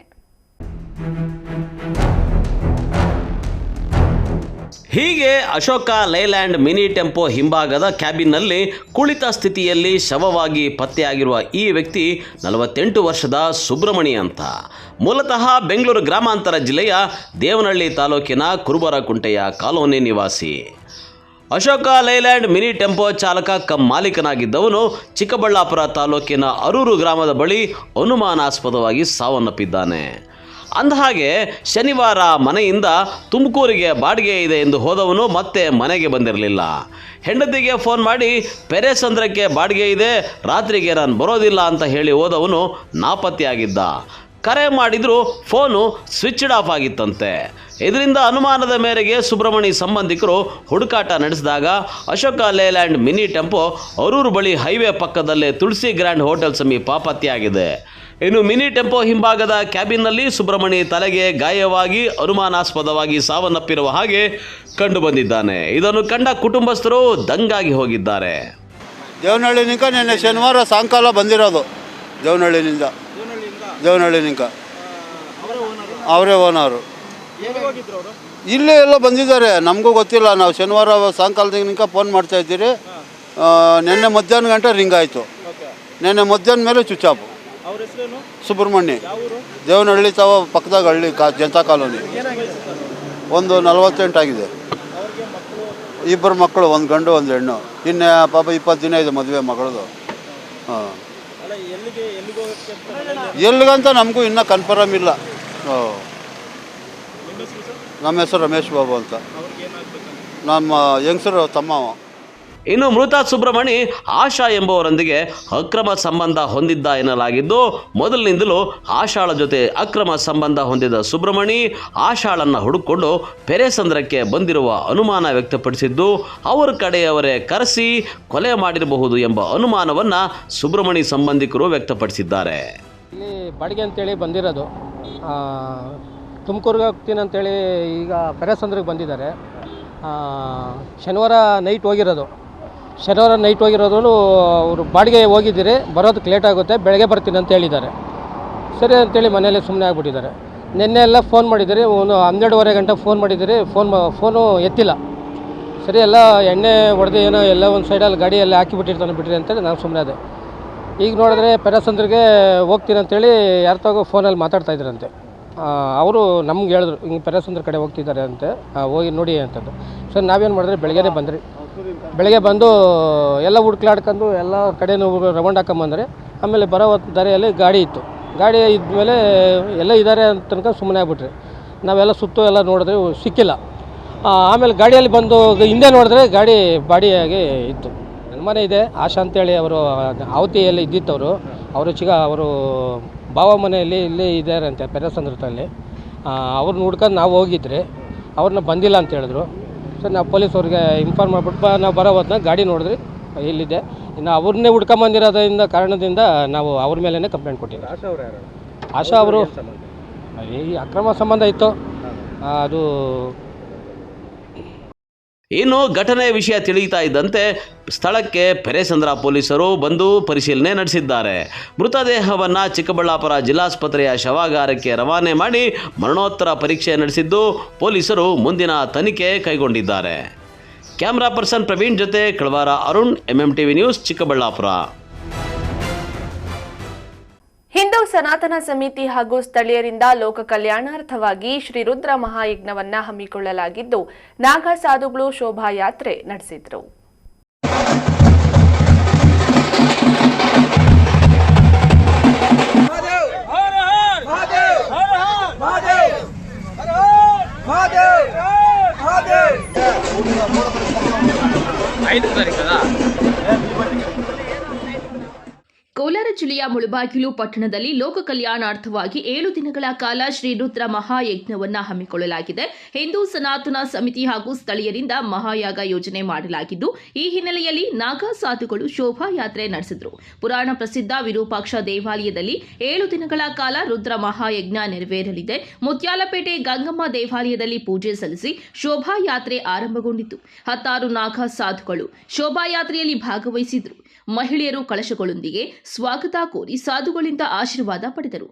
ಹೀಗೆ ಅಶೋಕ ಲೈಲ್ಯಾಂಡ್ ಮಿನಿ ಟೆಂಪೋ ಹಿಂಭಾಗದ ಕ್ಯಾಬಿನ್ನಲ್ಲಿ ಕುಳಿತ ಸ್ಥಿತಿಯಲ್ಲಿ ಶವವಾಗಿ ಪತ್ತೆಯಾಗಿರುವ ಈ ವ್ಯಕ್ತಿ 48 ವರ್ಷದ ಸುಬ್ರಮಣಿ ಅಂತ. ಮೂಲತಃ ಬೆಂಗಳೂರು ಗ್ರಾಮಾಂತರ ಜಿಲ್ಲೆಯ ದೇವನಹಳ್ಳಿ ತಾಲೂಕಿನ ಕುರುಬರಕುಂಟೆಯ ಕಾಲೋನಿ ನಿವಾಸಿ. ಅಶೋಕ ಲೈಲ್ಯಾಂಡ್ ಮಿನಿ ಟೆಂಪೋ ಚಾಲಕ ಕಮ್ ಮಾಲೀಕನಾಗಿದ್ದವನು ಚಿಕ್ಕಬಳ್ಳಾಪುರ ತಾಲೂಕಿನ ಅರೂರು ಗ್ರಾಮದ ಬಳಿ ಅನುಮಾನಾಸ್ಪದವಾಗಿ ಸಾವನ್ನಪ್ಪಿದ್ದಾನೆ. ಅಂದಹಾಗೆ ಶನಿವಾರ ಮನೆಯಿಂದ ತುಮಕೂರಿಗೆ ಬಾಡಿಗೆ ಇದೆ ಎಂದು ಹೋದವನು ಮತ್ತೆ ಮನೆಗೆ ಬಂದಿರಲಿಲ್ಲ. ಹೆಂಡತಿಗೆ ಫೋನ್ ಮಾಡಿ ಪೆರೇಸಂದ್ರಕ್ಕೆ ಬಾಡಿಗೆ ಇದೆ, ರಾತ್ರಿಗೆ ನಾನು ಬರೋದಿಲ್ಲ ಅಂತ ಹೇಳಿ ಹೋದವನು ನಾಪತ್ತೆಯಾಗಿದ್ದ. ಕರೆ ಮಾಡಿದರೂ ಫೋನು ಸ್ವಿಚ್ಡ್ ಆಫ್ ಆಗಿತ್ತಂತೆ. ಇದರಿಂದ ಅನುಮಾನದ ಮೇರೆಗೆ ಸುಬ್ರಹ್ಮಣಿ ಸಂಬಂಧಿಕರು ಹುಡುಕಾಟ ನಡೆಸಿದಾಗ ಅಶೋಕ ಲೇಲ್ಯಾಂಡ್ ಮಿನಿ ಟೆಂಪೋ ಅರೂರು ಬಳಿ ಹೈವೇ ಪಕ್ಕದಲ್ಲೇ ತುಳಸಿ ಗ್ರ್ಯಾಂಡ್ ಹೋಟೆಲ್ ಸಮೀಪ ಪತ್ತೆಯಾಗಿದೆ. ಇನ್ನು ಮಿನಿ ಟೆಂಪೋ ಹಿಂಭಾಗದ ಕ್ಯಾಬಿನ್ನಲ್ಲಿ ಸುಬ್ರಹ್ಮಣಿ ತಲೆಗೆ ಗಾಯವಾಗಿ ಅನುಮಾನಾಸ್ಪದವಾಗಿ ಸಾವನ್ನಪ್ಪಿರುವ ಹಾಗೆ ಕಂಡು ಬಂದಿದ್ದಾನೆ. ಇದನ್ನು ಕಂಡ ಕುಟುಂಬಸ್ಥರು ದಂಗಾಗಿ ಹೋಗಿದ್ದಾರೆ. ದೇವನಹಳ್ಳಿನಿಂದ ನಿನ್ನೆ ಶನಿವಾರ ಸಾಯಂಕಾಲ ಬಂದಿರೋದು. ದೇವನಹಳ್ಳಿನಿಂದ ಅವರೇ ಓನರು. ಇಲ್ಲೇ ಎಲ್ಲ ಬಂದಿದ್ದಾರೆ, ನಮಗೂ ಗೊತ್ತಿಲ್ಲ. ನಾವು ಶನಿವಾರ ಸಾಯಂಕಾಲದಿಂದ ಫೋನ್ ಮಾಡ್ತಾ ಇದ್ದೀರಿ. ನಿನ್ನೆ ಮಧ್ಯಾಹ್ನ ಗಂಟೆ ರಿಂಗ್ ಆಯಿತು. ನಿನ್ನೆ ಮಧ್ಯಾಹ್ನ ಮೇಲೆ ಸ್ವಿಚ್ ಆಫ್. ಸುಬ್ರಹ್ಮಣ್ಯ, ದೇವನಹಳ್ಳಿ ತಾವ ಪಕ್ಕದಾಗ ಹಳ್ಳಿ ಜನತಾ ಕಾಲೋನಿ. ಒಂದು 48 ಆಗಿದೆ. 2 ಮಕ್ಕಳು, ಒಂದು ಗಂಡು ಒಂದು ಹೆಣ್ಣು. ಇನ್ನು ಪಾಪ 20 ದಿನ ಇದೆ ಮದುವೆ ಮಗಳದು. ಹಾಂ, ಎಲ್ಲಿಗಂತ ನಮಗೂ ಇನ್ನೂ ಕನ್ಫರ್ಮ್ ಇಲ್ಲ. ನಮ್ಮ ಹೆಸರು ರಮೇಶ್ ಬಾಬು ಅಂತ, ನಮ್ಮ ಯಂಗ್ಸರು ತಮ್ಮವ. ಇನ್ನು ಮೃತ ಸುಬ್ರಹ್ಮಣಿ ಆಶಾ ಎಂಬುವರೊಂದಿಗೆ ಅಕ್ರಮ ಸಂಬಂಧ ಹೊಂದಿದ್ದ ಎನ್ನಲಾಗಿದ್ದು, ಮೊದಲಿನಿಂದಲೂ ಆಶಾಳ ಜೊತೆ ಅಕ್ರಮ ಸಂಬಂಧ ಹೊಂದಿದ ಸುಬ್ರಹ್ಮಣಿ ಆಶಾಳನ್ನು ಹುಡುಕೊಂಡು ಪೆರೇಸಂದ್ರಕ್ಕೆ ಬಂದಿರುವ ಅನುಮಾನ ವ್ಯಕ್ತಪಡಿಸಿದ್ದು, ಅವರ ಕಡೆಯವರೇ ಕರೆಸಿ ಕೊಲೆ ಮಾಡಿರಬಹುದು ಎಂಬ ಅನುಮಾನವನ್ನು ಸುಬ್ರಹ್ಮಣಿ ಸಂಬಂಧಿಕರು ವ್ಯಕ್ತಪಡಿಸಿದ್ದಾರೆ. ಇಲ್ಲಿ ಬಾಡಿಗೆ ಅಂತೇಳಿ ಬಂದಿರೋದು, ತುಮಕೂರಿಗೆ ಹೋಗ್ತೀನಿ ಅಂತೇಳಿ ಈಗ ಪೆರೇಸಂದ್ರಿಗೆ ಬಂದಿದ್ದಾರೆ. ಶನಿವಾರ ನೈಟ್ ಹೋಗಿರೋದು. ಅವರು ಬಾಡಿಗೆ ಹೋಗಿದ್ದೀರಿ, ಬರೋದಕ್ಕೆ ಲೇಟ್ ಆಗುತ್ತೆ, ಬೆಳಗ್ಗೆ ಬರ್ತೀನಿ ಅಂತ ಹೇಳಿದ್ದಾರೆ. ಸರಿ ಅಂತೇಳಿ ಮನೆಯಲ್ಲೇ ಸುಮ್ಮನೆ ಆಗಿಬಿಟ್ಟಿದ್ದಾರೆ. ನಿನ್ನೆ ಎಲ್ಲ ಫೋನ್ ಮಾಡಿದ್ದೀರಿ, 12:30 ಗಂಟೆ ಫೋನ್ ಮಾಡಿದ್ದೀರಿ, ಫೋನು ಎತ್ತಿಲ್ಲ. ಸರಿ, ಎಲ್ಲ ಎಣ್ಣೆ ಹೊಡೆದು ಏನೋ ಎಲ್ಲ ಒಂದು ಸೈಡಲ್ಲಿ ಗಾಡಿಯಲ್ಲಿ ಹಾಕಿಬಿಟ್ಟಿರ್ತಾನೆ ಬಿಟ್ರಿ ಅಂತೇಳಿ ನಾನು ಸುಮ್ಮನೆ ಅದೇ. ಈಗ ನೋಡಿದ್ರೆ ಪೆರೇಸಂದ್ರಿಗೆ ಹೋಗ್ತೀನಿ ಅಂತೇಳಿ ಯಾರ ತಗೋ ಫೋನಲ್ಲಿ ಮಾತಾಡ್ತಾ ಇದ್ರಂತೆ. ಅವರು ನಮ್ಗೆ ಹೇಳಿದ್ರು, ಹಿಂಗೆ ಪೆರೇಸಂದ್ರ ಕಡೆ ಹೋಗ್ತಿದ್ದಾರೆ ಅಂತೆ, ಹೋಗಿ ನೋಡಿ ಅಂತದ್ದು. ಸರ್ ನಾವೇನು ಮಾಡಿದ್ರೆ ಬೆಳಗ್ಗೆನೇ ಬಂದ್ರಿ. ಬೆಳಗ್ಗೆ ಬಂದು ಎಲ್ಲ ಹುಡ್ಕ್ಲಾಡ್ಕೊಂಡು ಎಲ್ಲ ಕಡೆನೂ ರೌಂಡ್ ಹಾಕೊಂಬಂದರೆ, ಆಮೇಲೆ ಬರೋ ದಾರಿಯಲ್ಲಿ ಗಾಡಿ ಇತ್ತು. ಗಾಡಿ ಇದ್ಮೇಲೆ ಎಲ್ಲ ಇದ್ದಾರೆ ಅಂತ ತನಕ ಸುಮ್ಮನೆ ಆಗ್ಬಿಟ್ರಿ. ನಾವೆಲ್ಲ ಸುತ್ತು ಎಲ್ಲ ನೋಡಿದ್ರೆ ಸಿಕ್ಕಿಲ್ಲ. ಆಮೇಲೆ ಗಾಡಿಯಲ್ಲಿ ಬಂದು ಹಿಂದೆ ನೋಡಿದ್ರೆ ಗಾಡಿ ಬಾಡಿಯಾಗಿ ಇತ್ತು. ನನ್ನ ಮನೆ ಇದೆ, ಆಶಾ ಅಂತೇಳಿ ಅವರು ಅವತಿಯಲ್ಲಿ ಇದ್ದಿತ್ತವರು. ಅವರು ಭಾವ ಮನೆಯಲ್ಲಿ ಇಲ್ಲೇ ಇದ್ದಾರೆ ಅಂತೆ ಪೆರೇಸಂದ್ರದಲ್ಲಿ. ಅವ್ರನ್ನ ಹುಡ್ಕೊಂಡು ನಾವು ಹೋಗಿದ್ರಿ, ಅವ್ರನ್ನ ಬಂದಿಲ್ಲ ಅಂತ ಹೇಳಿದ್ರು. ಸರ್ ನಾವು ಪೊಲೀಸವ್ರಿಗೆ ಇನ್ಫಾರ್ಮ್ ಮಾಡಿಬಿಟ್ಟು ನಾವು ಬರೋ ಹೊತ್ನಾಗ ಗಾಡಿ ನೋಡಿದ್ರಿ ಇಲ್ಲಿದೆ. ಇನ್ನು ಅವ್ರನ್ನೇ ಹುಡ್ಕೊಂಬಂದಿರೋದ್ರಿಂದ ಕಾರಣದಿಂದ ನಾವು ಅವ್ರ ಮೇಲೇ ಕಂಪ್ಲೇಂಟ್ ಕೊಟ್ಟಿದ್ದೀವಿ. ಆಶಾ ಅವರು ಈ ಅಕ್ರಮ ಸಂಬಂಧ ಇತ್ತು ಅದು. ಇನ್ನು ಘಟನೆ ವಿಷಯ ತಿಳಿಯುತ್ತಾ ಇದ್ದಂತೆ ಸ್ಥಳಕ್ಕೆ ಪೆರೇಸಂದ್ರ ಪೊಲೀಸರು ಬಂದು ಪರಿಶೀಲನೆ ನಡೆಸಿದ್ದಾರೆ. ಮೃತದೇಹವನ್ನು ಚಿಕ್ಕಬಳ್ಳಾಪುರ ಜಿಲ್ಲಾಸ್ಪತ್ರೆಯ ಶವಾಗಾರಕ್ಕೆ ರವಾನೆ ಮಾಡಿ ಮರಣೋತ್ತರ ಪರೀಕ್ಷೆ ನಡೆಸಿದ್ದು, ಪೊಲೀಸರು ಮುಂದಿನ ತನಿಖೆ ಕೈಗೊಂಡಿದ್ದಾರೆ. ಕ್ಯಾಮ್ರಾ ಪರ್ಸನ್ ಪ್ರವೀಣ್ ಜೊತೆ ಕಳವಾರ ಅರುಣ್, MMTV ನ್ಯೂಸ್, ಚಿಕ್ಕಬಳ್ಳಾಪುರ. ಹಿಂದೂ ಸನಾತನ ಸಮಿತಿ ಹಾಗೂ ಸ್ಥಳೀಯರಿಂದ ಲೋಕ ಕಲ್ಯಾಣಾರ್ಥವಾಗಿ ಶ್ರೀ ರುದ್ರ ಮಹಾಯಜ್ಞವನ್ನ ಹಮ್ಮಿಕೊಳ್ಳಲಾಗಿದ್ದು, ನಾಗಾ ಸಾಧುಗಳು ಶೋಭಾಯಾತ್ರೆ ನಡೆಸಿದರು. ಕೋಲಾರ ಜಿಲ್ಲೆಯ ಮುಳಬಾಗಿಲು ಪಟ್ಟಣದಲ್ಲಿ ಲೋಕ ಕಲ್ಯಾಣಾರ್ಥವಾಗಿ 7 ದಿನಗಳ ಕಾಲ ಶ್ರೀ ರುದ್ರ ಮಹಾಯಜ್ಞವನ್ನು ಹಮ್ಮಿಕೊಳ್ಳಲಾಗಿದೆ. ಹಿಂದೂ ಸನಾತನ ಸಮಿತಿ ಹಾಗೂ ಸ್ಥಳೀಯರಿಂದ ಮಹಾಯಾಗ ಯೋಜನೆ ಮಾಡಲಾಗಿದ್ದು, ಈ ಹಿನ್ನೆಲೆಯಲ್ಲಿ ನಾಗಾ ಸಾಧುಗಳು ಶೋಭಾಯಾತ್ರೆ ನಡೆಸಿದರು. ಪುರಾಣ ಪ್ರಸಿದ್ಧ ವಿರೂಪಾಕ್ಷ ದೇವಾಲಯದಲ್ಲಿ 7 ದಿನಗಳ ಕಾಲ ರುದ್ರ ಮಹಾಯಜ್ಞ ನೆರವೇರಲಿದೆ. ಮುತ್ಯಾಲಪೇಟೆ ಗಂಗಮ್ಮ ದೇವಾಲಯದಲ್ಲಿ ಪೂಜೆ ಸಲ್ಲಿಸಿ ಶೋಭಾಯಾತ್ರೆ ಆರಂಭಗೊಂಡಿತು. 16 ನಾಗಾ ಸಾಧುಗಳು ಶೋಭಾಯಾತ್ರೆಯಲ್ಲಿ ಭಾಗವಹಿಸಿದರು. ಮಹಿಳೆಯರು ಕಳಶಗಳೊಂದಿಗೆ ಸ್ವಾಗತ ಕೋರಿ ಸಾಧುಗಳಿಂದ ಆಶೀರ್ವಾದ ಪಡೆದರು.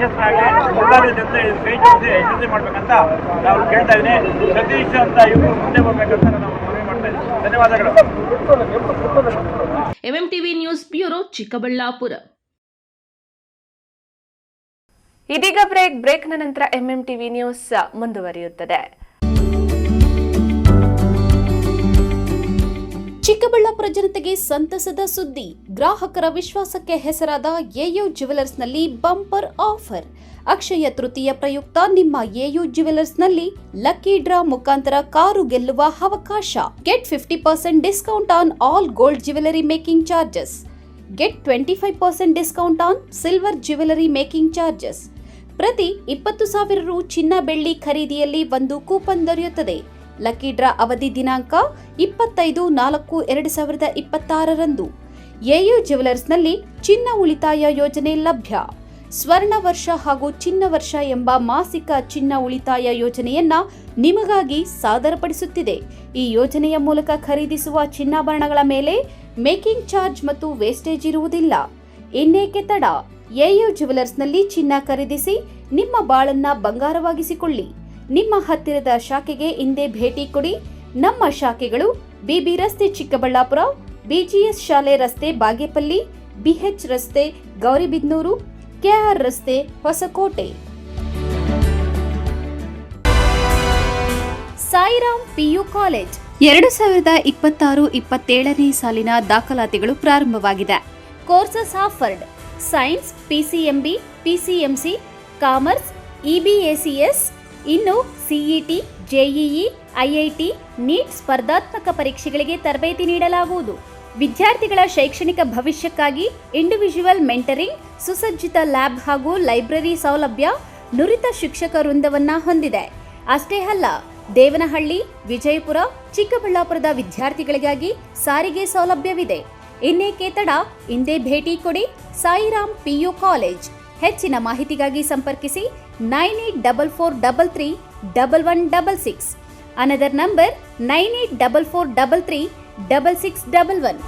ಯಶಸ್ಸಾಗಿ ಒಳ್ಳಾದ ಜನತೆ ಕೈ ಜೋಡಿಸಿ ಯಶಸ್ವಿ ಮಾಡ್ಬೇಕಂತ ನಾವು ಕೇಳ್ತಾ ಇದ್ದೀನಿ. ಸತೀಶ್ ಅಂತ ಇವರು ಮುಂದೆ ಬರ್ಬೇಕಂತ ನಾವು ಮನವಿ ಮಾಡ್ತಾ ಇದ್ದೀವಿ. ಧನ್ಯವಾದಗಳು. MMTV news bureau, Chikkaballapur. ಇದೀಗ ಬ್ರೇಕ್ನ ನಂತರ ಎಂಎಂಟಿವಿ ನ್ಯೂಸ್ ಮುಂದುವರಿಯುತ್ತದೆ. ಚಿಕ್ಕಬಳ್ಳಾಪುರ ಜನತೆಗೆ ಸಂತಸದ ಸುದ್ದಿ. ಗ್ರಾಹಕರ ವಿಶ್ವಾಸಕ್ಕೆ ಹೆಸರಾದ AU ಜ್ಯುವೆಲರ್ಸ್ನಲ್ಲಿ bumper offer. Akshaya Tritiya ಪ್ರಯುಕ್ತ ನಿಮ್ಮ ಎಯು ಜ್ಯುವೆಲರ್ಸ್ನಲ್ಲಿ ಲಕ್ಕಿ ಡ್ರಾ ಮುಖಾಂತರ ಕಾರು ಗೆಲ್ಲುವ ಅವಕಾಶ. Get 50% discount on all gold jewellery making charges. Get 25% discount on silver jewellery making charges. ಪ್ರತಿ 20,000 ರು ಚಿನ್ನ ಬೆಳ್ಳಿ ಖರೀದಿಯಲ್ಲಿ ಒಂದು ಕೂಪನ್ ದೊರೆಯುತ್ತದೆ. ಲಕ್ಕಿ ಡ್ರಾ ಅವಧಿ ದಿನಾಂಕ 25/4/2026 ಎಯು ಜ್ಯುವೆಲರ್ಸ್ನಲ್ಲಿ ಚಿನ್ನ ಉಳಿತಾಯ ಯೋಜನೆ ಲಭ್ಯ. ಸ್ವರ್ಣ ವರ್ಷ ಹಾಗೂ ಚಿನ್ನ ವರ್ಷ ಎಂಬ ಮಾಸಿಕ ಚಿನ್ನ ಉಳಿತಾಯ ಯೋಜನೆಯನ್ನ ನಿಮಗಾಗಿ ಸಾದರಪಡಿಸುತ್ತಿದೆ. ಈ ಯೋಜನೆಯ ಮೂಲಕ ಖರೀದಿಸುವ ಚಿನ್ನಾಭರಣಗಳ ಮೇಲೆ ಮೇಕಿಂಗ್ ಚಾರ್ಜ್ ಮತ್ತು ವೇಸ್ಟೇಜ್ ಇರುವುದಿಲ್ಲ. ಇನ್ನೇಕೆ ತಡ? ಎಯು ಜ್ಯುವೆಲರ್ಸ್ನಲ್ಲಿ ಚಿನ್ನ ಖರೀದಿಸಿ ನಿಮ್ಮ ಬಾಳನ್ನ ಬಂಗಾರವಾಗಿಸಿಕೊಳ್ಳಿ. ನಿಮ್ಮ ಹತ್ತಿರದ ಶಾಖೆಗೆ ಇಂದೇ ಭೇಟಿ ಕೊಡಿ. ನಮ್ಮ ಶಾಖೆಗಳು ಬಿಬಿ ರಸ್ತೆ ಚಿಕ್ಕಬಳ್ಳಾಪುರ, ಬಿಜಿಎಸ್ ಶಾಲೆ ರಸ್ತೆ ಬಾಗೇಪಲ್ಲಿ, ಬಿಎಚ್ ರಸ್ತೆ ಗೌರಿಬಿದನೂರು, ಕೆಆರ್ ರಸ್ತೆ ಹೊಸಕೋಟೆ. ಸಾಯಿರಾಮ್ ಪಿಯು ಕಾಲೇಜ್ 2026-27ನೇ ಸಾಲಿನ ದಾಖಲಾತಿಗಳು ಪ್ರಾರಂಭವಾಗಿದೆ. Courses offered: science, PCMB, PCMC, commerce, EBACS. ಇನ್ನು ಸಿಇಟಿ, ಜೆಇಇ, ಐಐಟಿ, ನೀಟ್ ಸ್ಪರ್ಧಾತ್ಮಕ ಪರೀಕ್ಷೆಗಳಿಗೆ ತರಬೇತಿ ನೀಡಲಾಗುವುದು. ವಿದ್ಯಾರ್ಥಿಗಳ ಶೈಕ್ಷಣಿಕ ಭವಿಷ್ಯಕ್ಕಾಗಿ ಇಂಡಿವಿಜುವಲ್ ಮೆಂಟರಿಂಗ್, ಸುಸಜ್ಜಿತ ಲ್ಯಾಬ್ ಹಾಗೂ ಲೈಬ್ರರಿ ಸೌಲಭ್ಯ, ನುರಿತ ಶಿಕ್ಷಕ ವೃಂದವನ್ನ ಹೊಂದಿದೆ. ಅಷ್ಟೇ ಅಲ್ಲ, ದೇವನಹಳ್ಳಿ, ವಿಜಯಪುರ, ಚಿಕ್ಕಬಳ್ಳಾಪುರದ ವಿದ್ಯಾರ್ಥಿಗಳಿಗಾಗಿ ಸಾರಿಗೆ ಸೌಲಭ್ಯವಿದೆ. ಇನ್ನೇಕೆ ತಡ? ಇಂದೇ ಭೇಟಿ ಕೊಡಿ ಸಾಯಿರಾಮ್ ಪಿಯು ಕಾಲೇಜ್. ಹೆಚ್ಚಿನ ಮಾಹಿತಿಗಾಗಿ ಸಂಪರ್ಕಿಸಿ 9844331166. Another number 9844336611.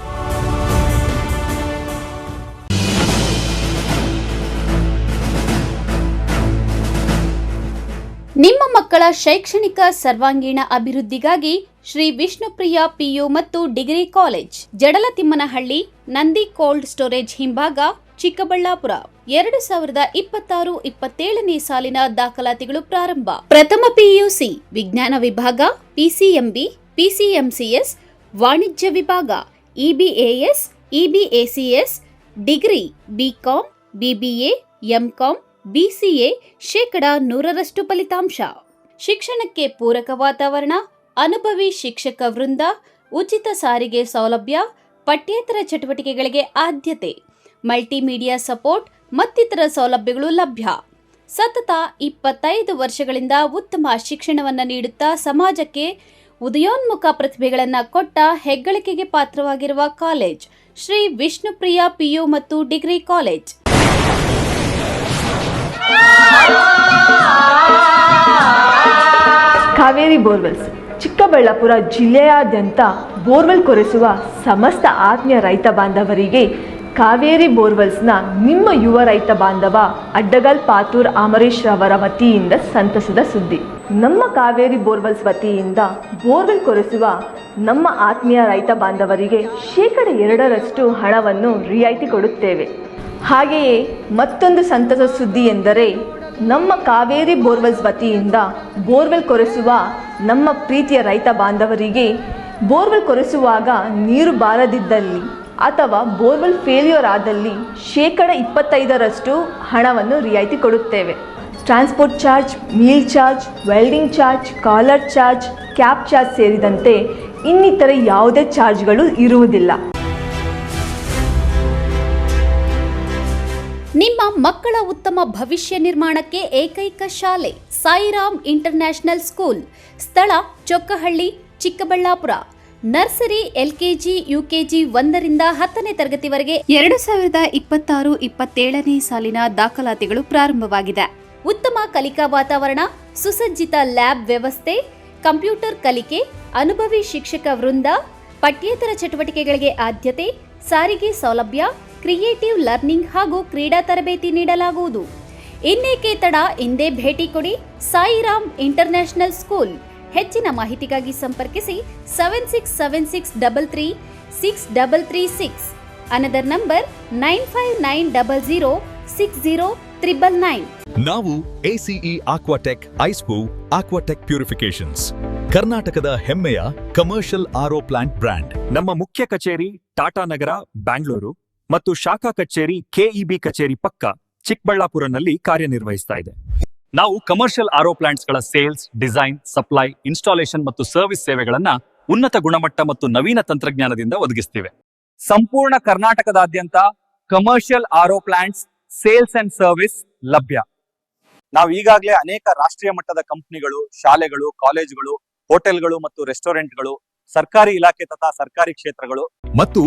ನಿಮ್ಮ ಮಕ್ಕಳ ಶೈಕ್ಷಣಿಕ ಸರ್ವಾಂಗೀಣ ಅಭಿವೃದ್ಧಿಗಾಗಿ ಶ್ರೀ ವಿಷ್ಣುಪ್ರಿಯ ಪಿಯು ಮತ್ತು degree college, Jadalathimmanahalli, Nandi cold storage ಹಿಂಭಾಗ, ಚಿಕ್ಕಬಳ್ಳಾಪುರ. 2026-27ನೇ ಸಾಲಿನ ದಾಖಲಾತಿಗಳು ಪ್ರಾರಂಭ. ಪ್ರಥಮ ಪಿಯುಸಿ ವಿಜ್ಞಾನ ವಿಭಾಗ, ಪಿಸಿಎಂಬಿ, ಪಿಸಿಎಂಸಿಎಸ್, ವಾಣಿಜ್ಯ ವಿಭಾಗ, EBAS, EBACS, degree BCom, BBA, MCom, BCA 100% ಫಲಿತಾಂಶ. ಶಿಕ್ಷಣಕ್ಕೆ ಪೂರಕ ವಾತಾವರಣ, ಅನುಭವಿ ಶಿಕ್ಷಕ ವೃಂದ, ಉಚಿತ ಸಾರಿಗೆ ಸೌಲಭ್ಯ, ಪಠ್ಯೇತರ ಚಟುವಟಿಕೆಗಳಿಗೆ ಆದ್ಯತೆ, ಮಲ್ಟಿಮೀಡಿಯಾ ಸಪೋರ್ಟ್ ಮತ್ತಿತರ ಸೌಲಭ್ಯಗಳು ಲಭ್ಯ. ಸತತ 25 ವರ್ಷಗಳಿಂದ ಉತ್ತಮ ಶಿಕ್ಷಣವನ್ನು ನೀಡುತ್ತಾ ಸಮಾಜಕ್ಕೆ ಉದಯೋನ್ಮುಖ ಪ್ರತಿಭೆಗಳನ್ನು ಕೊಟ್ಟ ಹೆಗ್ಗಳಿಕೆಗೆ ಪಾತ್ರವಾಗಿರುವ ಕಾಲೇಜ್ ಶ್ರೀ ವಿಷ್ಣುಪ್ರಿಯ ಪಿಯು ಮತ್ತು degree college. Kaveri borewells Chikkaballapur ಜಿಲ್ಲೆಯಾದ್ಯಂತ ಬೋರ್ವೆಲ್ ಕೊರೆಸುವ ಸಮಸ್ತ ಆತ್ಮೀಯ ರೈತ ಬಾಂಧವರಿಗೆ ಕಾವೇರಿ ಬೋರ್ವೆಲ್ಸ್ನ ನಿಮ್ಮ ಯುವ ರೈತ ಬಾಂಧವ ಅಡ್ಡಗಲ್ ಪಾತೂರ್ ಅಮರೀಶ್ ರವರ ವತಿಯಿಂದ ಸಂತಸದ ಸುದ್ದಿ. ನಮ್ಮ ಕಾವೇರಿ ಬೋರ್ವೆಲ್ಸ್ ವತಿಯಿಂದ ಬೋರ್ವೆಲ್ ಕೊರೆಸುವ ನಮ್ಮ ಆತ್ಮೀಯ ರೈತ ಬಾಂಧವರಿಗೆ 2% ಹಣವನ್ನು ರಿಯಾಯಿತಿ ಕೊಡುತ್ತೇವೆ. ಹಾಗೆಯೇ ಮತ್ತೊಂದು ಸಂತಸ ಸುದ್ದಿ ಎಂದರೆ ನಮ್ಮ ಕಾವೇರಿ ಬೋರ್ವೆಲ್ಸ್ ವತಿಯಿಂದ ಬೋರ್ವೆಲ್ ಕೊರೆಸುವ ನಮ್ಮ ಪ್ರೀತಿಯ ರೈತ ಬಾಂಧವರಿಗೆ ಬೋರ್ವೆಲ್ ಕೊರೆಸುವಾಗ ನೀರು ಬಾರದಿದ್ದಲ್ಲಿ ಅಥವಾ ಬೋರ್ವೆಲ್ ಫೇಲ್ಯೂರ್ ಆದಲ್ಲಿ 25% ಹಣವನ್ನು ರಿಯಾಯಿತಿ ಕೊಡುತ್ತೇವೆ. Transport charge, meal charge, welding charge, collar charge, cab charge ಸೇರಿದಂತೆ ಇನ್ನಿತರೆ ಯಾವುದೇ ಚಾರ್ಜ್ಗಳು ಇರುವುದಿಲ್ಲ. ನಿಮ್ಮ ಮಕ್ಕಳ ಉತ್ತಮ ಭವಿಷ್ಯ ನಿರ್ಮಾಣಕ್ಕೆ ಏಕೈಕ ಶಾಲೆ ಸಾಯಿರಾಮ್ ಇಂಟರ್ನ್ಯಾಷನಲ್ ಸ್ಕೂಲ್. ಸ್ಥಳ Chokkahalli, Chikkaballapur. Nursery, LKG, UKG 1ರಿಂದ 10ನೇ ತರಗತಿವರೆಗೆ 2026-27ನೇ ಸಾಲಿನ ದಾಖಲಾತಿಗಳು ಪ್ರಾರಂಭವಾಗಿದೆ. ಉತ್ತಮ ಕಲಿಕಾ ವಾತಾವರಣ, ಸುಸಜ್ಜಿತ ಲ್ಯಾಬ್ ವ್ಯವಸ್ಥೆ, ಕಂಪ್ಯೂಟರ್ ಕಲಿಕೆ, ಅನುಭವಿ ಶಿಕ್ಷಕ ವೃಂದ, ಪಠ್ಯೇತರ ಚಟುವಟಿಕೆಗಳಿಗೆ ಆದ್ಯತೆ, ಸಾರಿಗೆ ಸೌಲಭ್ಯ, ಕ್ರಿಯೇಟಿವ್ ಲರ್ನಿಂಗ್ ಹಾಗೂ ಕ್ರೀಡಾ ತರಬೇತಿ ನೀಡಲಾಗುವುದು. ಇನ್ನೇಕೆ ತಡ, ಇಂದೇ ಭೇಟಿ ಕೊಡಿ ಸಾಯಿರಾಮ್ ಇಂಟರ್ನ್ಯಾಷನಲ್ ಸ್ಕೂಲ್. ಹೆಚ್ಚಿನ ಮಾಹಿತಿಗಾಗಿ ಸಂಪರ್ಕಿಸಿ 7676336336. Another number 9590060999. ನಾವು ACE ಆಕ್ವಾಟೆಕ್ ಐಸ್ಪೂ ಆಕ್ವಾಟೆಕ್ ಪ್ಯೂರಿಫಿಕೇಶನ್ಸ್, ಕರ್ನಾಟಕದ ಹೆಮ್ಮೆಯ ಕಮರ್ಷಿಯಲ್ RO ಪ್ಲಾಂಟ್ ಬ್ರ್ಯಾಂಡ್. ನಮ್ಮ ಮುಖ್ಯ ಕಚೇರಿ ಟಾಟಾ ನಗರ, ಬ್ಯಾಂಗ್ಳೂರು ಮತ್ತು ಶಾಖಾ ಕಚೇರಿ KEB ಕಚೇರಿ ಪಕ್ಕ ಚಿಕ್ಕಬಳ್ಳಾಪುರನಲ್ಲಿ ಕಾರ್ಯನಿರ್ವಹಿಸ್ತಾ ಇದೆ. ನಾವು ಕಮರ್ಷಿಯಲ್ RO ಪ್ಲಾಂಟ್ಸ್ಗಳ ಸೇಲ್ಸ್, ಡಿಸೈನ್, ಸಪ್ಲೈ, ಇನ್ಸ್ಟಾಲೇಷನ್ ಮತ್ತು ಸರ್ವಿಸ್ ಸೇವೆಗಳನ್ನ ಉನ್ನತ ಗುಣಮಟ್ಟ ಮತ್ತು ನವೀನ ತಂತ್ರಜ್ಞಾನದಿಂದ ಒದಗಿಸ್ತಿವೆ. ಸಂಪೂರ್ಣ ಕರ್ನಾಟಕದಾದ್ಯಂತ commercial RO plants sales and service ಲಭ್ಯ. ನಾವು ಈಗಾಗಲೇ ಅನೇಕ ರಾಷ್ಟ್ರೀಯ ಮಟ್ಟದ ಕಂಪನಿಗಳು, ಶಾಲೆಗಳು, ಕಾಲೇಜುಗಳು, ಹೋಟೆಲ್ಗಳು ಮತ್ತು ರೆಸ್ಟೋರೆಂಟ್ಗಳು, ಸರ್ಕಾರಿ ಇಲಾಖೆ ತಥಾ ಸರ್ಕಾರಿ ಕ್ಷೇತ್ರಗಳು ಮತ್ತು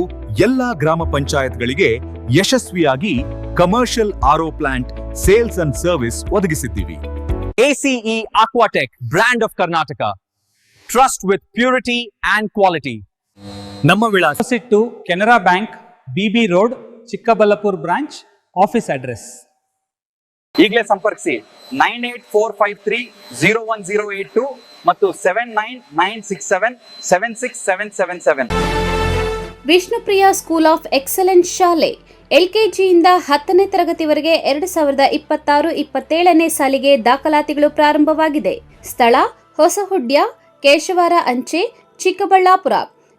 ಎಲ್ಲಾ ಗ್ರಾಮ ಪಂಚಾಯತ್ಗಳಿಗೆ ಯಶಸ್ವಿಯಾಗಿ commercial RO plant sales and service ಒದಗಿಸಿದ್ದೀವಿ. ACE Aquatech, brand of Karnataka. Trust with purity and quality. ನಮ್ಮ ವಿಳಾಸ to Canara bank, BB road, Chikkaballapur branch, office address. ಈಗಲೇ ಸಂಪರ್ಕಿಸಿ 9845301082 ಮತ್ತು 7996776777. ವಿಷ್ಣುಪ್ರಿಯ ಸ್ಕೂಲ್ ಆಫ್ ಎಕ್ಸಲೆನ್ಸ್ ಶಾಲೆ LKGಯಿಂದ 10ನೇ ತರಗತಿವರೆಗೆ 2026-27ನೇ ಸಾಲಿಗೆ ದಾಖಲಾತಿಗಳು ಪ್ರಾರಂಭವಾಗಿದೆ. ಸ್ಥಳ ಹೊಸಹುಡ್ಯ, ಕೇಶವಾರ ಅಂಚೆ, ಚಿಕ್ಕಬಳ್ಳಾಪುರ.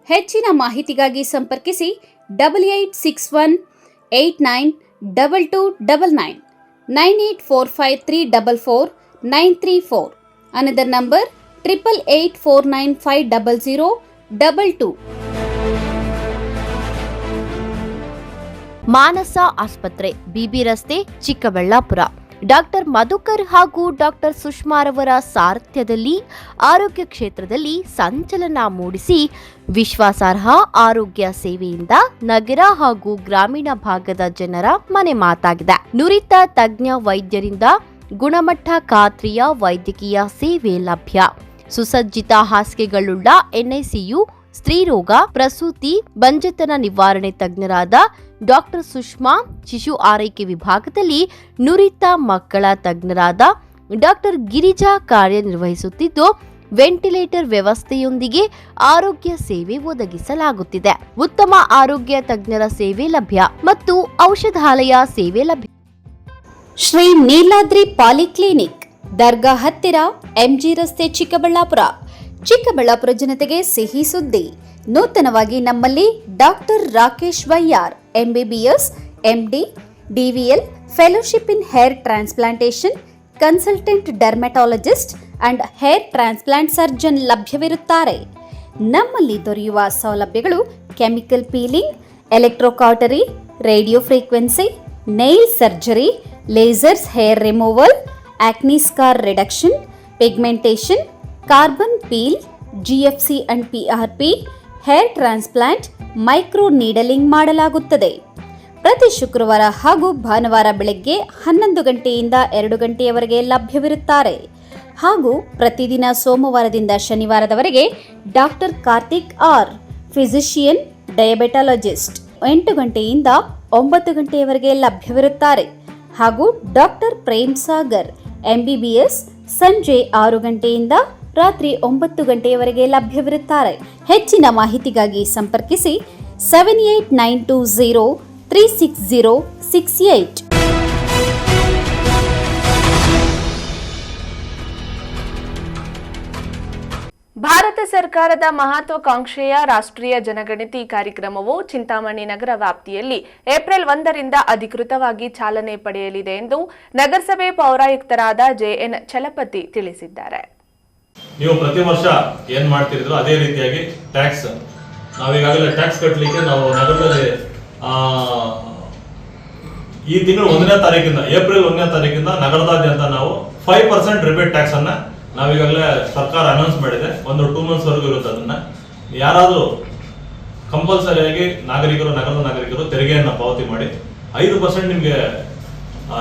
ಹೆಚ್ಚಿನ ಮಾಹಿತಿಗಾಗಿ ಸಂಪರ್ಕಿಸಿ 8861892299 9845344934. Another number 8884950022. ಮಾನಸ ಆಸ್ಪತ್ರೆ, BB ರಸ್ತೆ, ಚಿಕ್ಕಬಳ್ಳಾಪುರ. ಡಾಕ್ಟರ್ ಮಧುಕರ್ ಹಾಗೂ ಡಾಕ್ಟರ್ ಸುಷ್ಮಾರವರ ಸಾರಥ್ಯದಲ್ಲಿ ಆರೋಗ್ಯ ಕ್ಷೇತ್ರದಲ್ಲಿ ಸಂಚಲನ ಮೂಡಿಸಿ ವಿಶ್ವಾಸಾರ್ಹ ಆರೋಗ್ಯ ಸೇವೆಯಿಂದ ನಗರ ಹಾಗೂ ಗ್ರಾಮೀಣ ಭಾಗದ ಜನರ ಮನೆ ಮಾತಾಗಿದೆ. ನುರಿತ ತಜ್ಞ ವೈದ್ಯರಿಂದ ಗುಣಮಟ್ಟ ಖಾತ್ರಿಯ ವೈದ್ಯಕೀಯ ಸೇವೆ ಲಭ್ಯ. ಸುಸಜ್ಜಿತ ಹಾಸಿಗೆಗಳುಳ್ಳ NICU, ಸ್ತ್ರೀರೋಗ, ಪ್ರಸೂತಿ, ಬಂಜೆತನ ನಿವಾರಣೆ ತಜ್ಞರಾದ ಡಾಕ್ಟರ್ ಸುಷ್ಮಾ, ಶಿಶು ಆರೈಕೆ ವಿಭಾಗದಲ್ಲಿ ನುರಿತ ಮಕ್ಕಳ ತಜ್ಞರಾದ ಡಾಕ್ಟರ್ ಗಿರಿಜಾ ಕಾರ್ಯನಿರ್ವಹಿಸುತ್ತಿದ್ದು, ವೆಂಟಿಲೇಟರ್ ವ್ಯವಸ್ಥೆಯೊಂದಿಗೆ ಆರೋಗ್ಯ ಸೇವೆ ಒದಗಿಸಲಾಗುತ್ತಿದೆ. ಉತ್ತಮ ಆರೋಗ್ಯ ತಜ್ಞರ ಸೇವೆ ಲಭ್ಯ ಮತ್ತು ಔಷಧಾಲಯ ಸೇವೆ ಲಭ್ಯ. ಶ್ರೀ ನೀಲಾದ್ರಿ ಪಾಲಿಕ್ಲಿನಿಕ್, ದರ್ಗಾ ಹತ್ತಿರ, MG ರಸ್ತೆ, ಚಿಕ್ಕಬಳ್ಳಾಪುರ. ಚಿಕ್ಕಬಳ್ಳಾಪುರ ಜನತೆಗೆ ಸಿಹಿ ಸುದ್ದಿ. ನೂತನವಾಗಿ ನಮ್ಮಲ್ಲಿ doctor Rakesh Vaiyar MBBS, MD, DVL, fellowship in hair transplantation, consultant dermatologist and hair transplant surgeon ಲಭ್ಯವಿರುತ್ತಾರೆ. ನಮ್ಮಲ್ಲಿ ದೊರೆಯುವ ಸೌಲಭ್ಯಗಳು chemical peeling, electrocautery, radio frequency, nail surgery, lasers hair removal, acne scar reduction, pigmentation, carbon peel, GFC and PRP, hair transplant, micro needling ಮಾಡಲಾಗುತ್ತದೆ. ಪ್ರತಿ ಶುಕ್ರವಾರ ಹಾಗೂ ಭಾನುವಾರ ಬೆಳಗ್ಗೆ 11 ಗಂಟೆಯಿಂದ 2 ಗಂಟೆಯವರೆಗೆ ಲಭ್ಯವಿರುತ್ತಾರೆ. ಹಾಗೂ ಪ್ರತಿದಿನ ಸೋಮವಾರದಿಂದ ಶನಿವಾರದವರೆಗೆ ಡಾಕ್ಟರ್ ಕಾರ್ತಿಕ್ ಆರ್, ಫಿಸಿಷಿಯನ್, ಡಯಾಬೆಟಾಲಜಿಸ್ಟ್ 8 ಗಂಟೆಯಿಂದ 9 ಗಂಟೆಯವರೆಗೆ ಲಭ್ಯವಿರುತ್ತಾರೆ. ಹಾಗೂ ಡಾಕ್ಟರ್ ಪ್ರೇಮ್ ಸಾಗರ್ MBBS ಸಂಜೆ 6 ಗಂಟೆಯಿಂದ ರಾತ್ರಿ 9 ಗಂಟೆಯವರೆಗೆ ಲಭ್ಯವಿರುತ್ತಾರೆ. ಹೆಚ್ಚಿನ ಮಾಹಿತಿಗಾಗಿ ಸಂಪರ್ಕಿಸಿ 7892036068. ಭಾರತ ಸರ್ಕಾರದ ಮಹತ್ವಾಕಾಂಕ್ಷೆಯ ರಾಷ್ಟ್ರೀಯ ಜನಗಣತಿ ಕಾರ್ಯಕ್ರಮವು ಚಿಂತಾಮಣಿ ನಗರ ವ್ಯಾಪ್ತಿಯಲ್ಲಿ ಏಪ್ರಿಲ್ 1ರಿಂದ ಅಧಿಕೃತವಾಗಿ ಚಾಲನೆ ಪಡೆಯಲಿದೆ ಎಂದು ನಗರಸಭೆ ಪೌರಾಯುಕ್ತರಾದ JN ಚಲಪತಿ ತಿಳಿಸಿದ್ದಾರೆ. ನೀವು ಪ್ರತಿ ವರ್ಷ ಏನ್ ಮಾಡ್ತಿರಿದ್ರು ಅದೇ ರೀತಿಯಾಗಿ ಟ್ಯಾಕ್ಸ್ ನಾವೀಗಾಗಲೇ ಟ್ಯಾಕ್ಸ್ ಕಟ್ಟಲಿಕ್ಕೆ ನಾವು ನಗರದಲ್ಲಿ ಈ ತಿಂಗಳು 1ನೇ ತಾರೀಕಿಂದ ಏಪ್ರಿಲ್ 1ನೇ ತಾರೀಕಿಂದ ನಗರದಾದ್ಯಂತ ನಾವು 5% ರಿಬೇಟ್ ಟ್ಯಾಕ್ಸ್ ಅನ್ನ ನಾವೀಗಾಗಲೇ ಸರ್ಕಾರ ಅನೌನ್ಸ್ ಮಾಡಿದೆ. ಒಂದು 2 months ವರೆಗೂ ಇರುತ್ತೆ. ಅದನ್ನ ಯಾರಾದರೂ ಕಂಪಲ್ಸರಿಯಾಗಿ ನಗರದ ನಾಗರಿಕರು ತೆರಿಗೆಯನ್ನು ಪಾವತಿ ಮಾಡಿ 5% ನಿಮಗೆ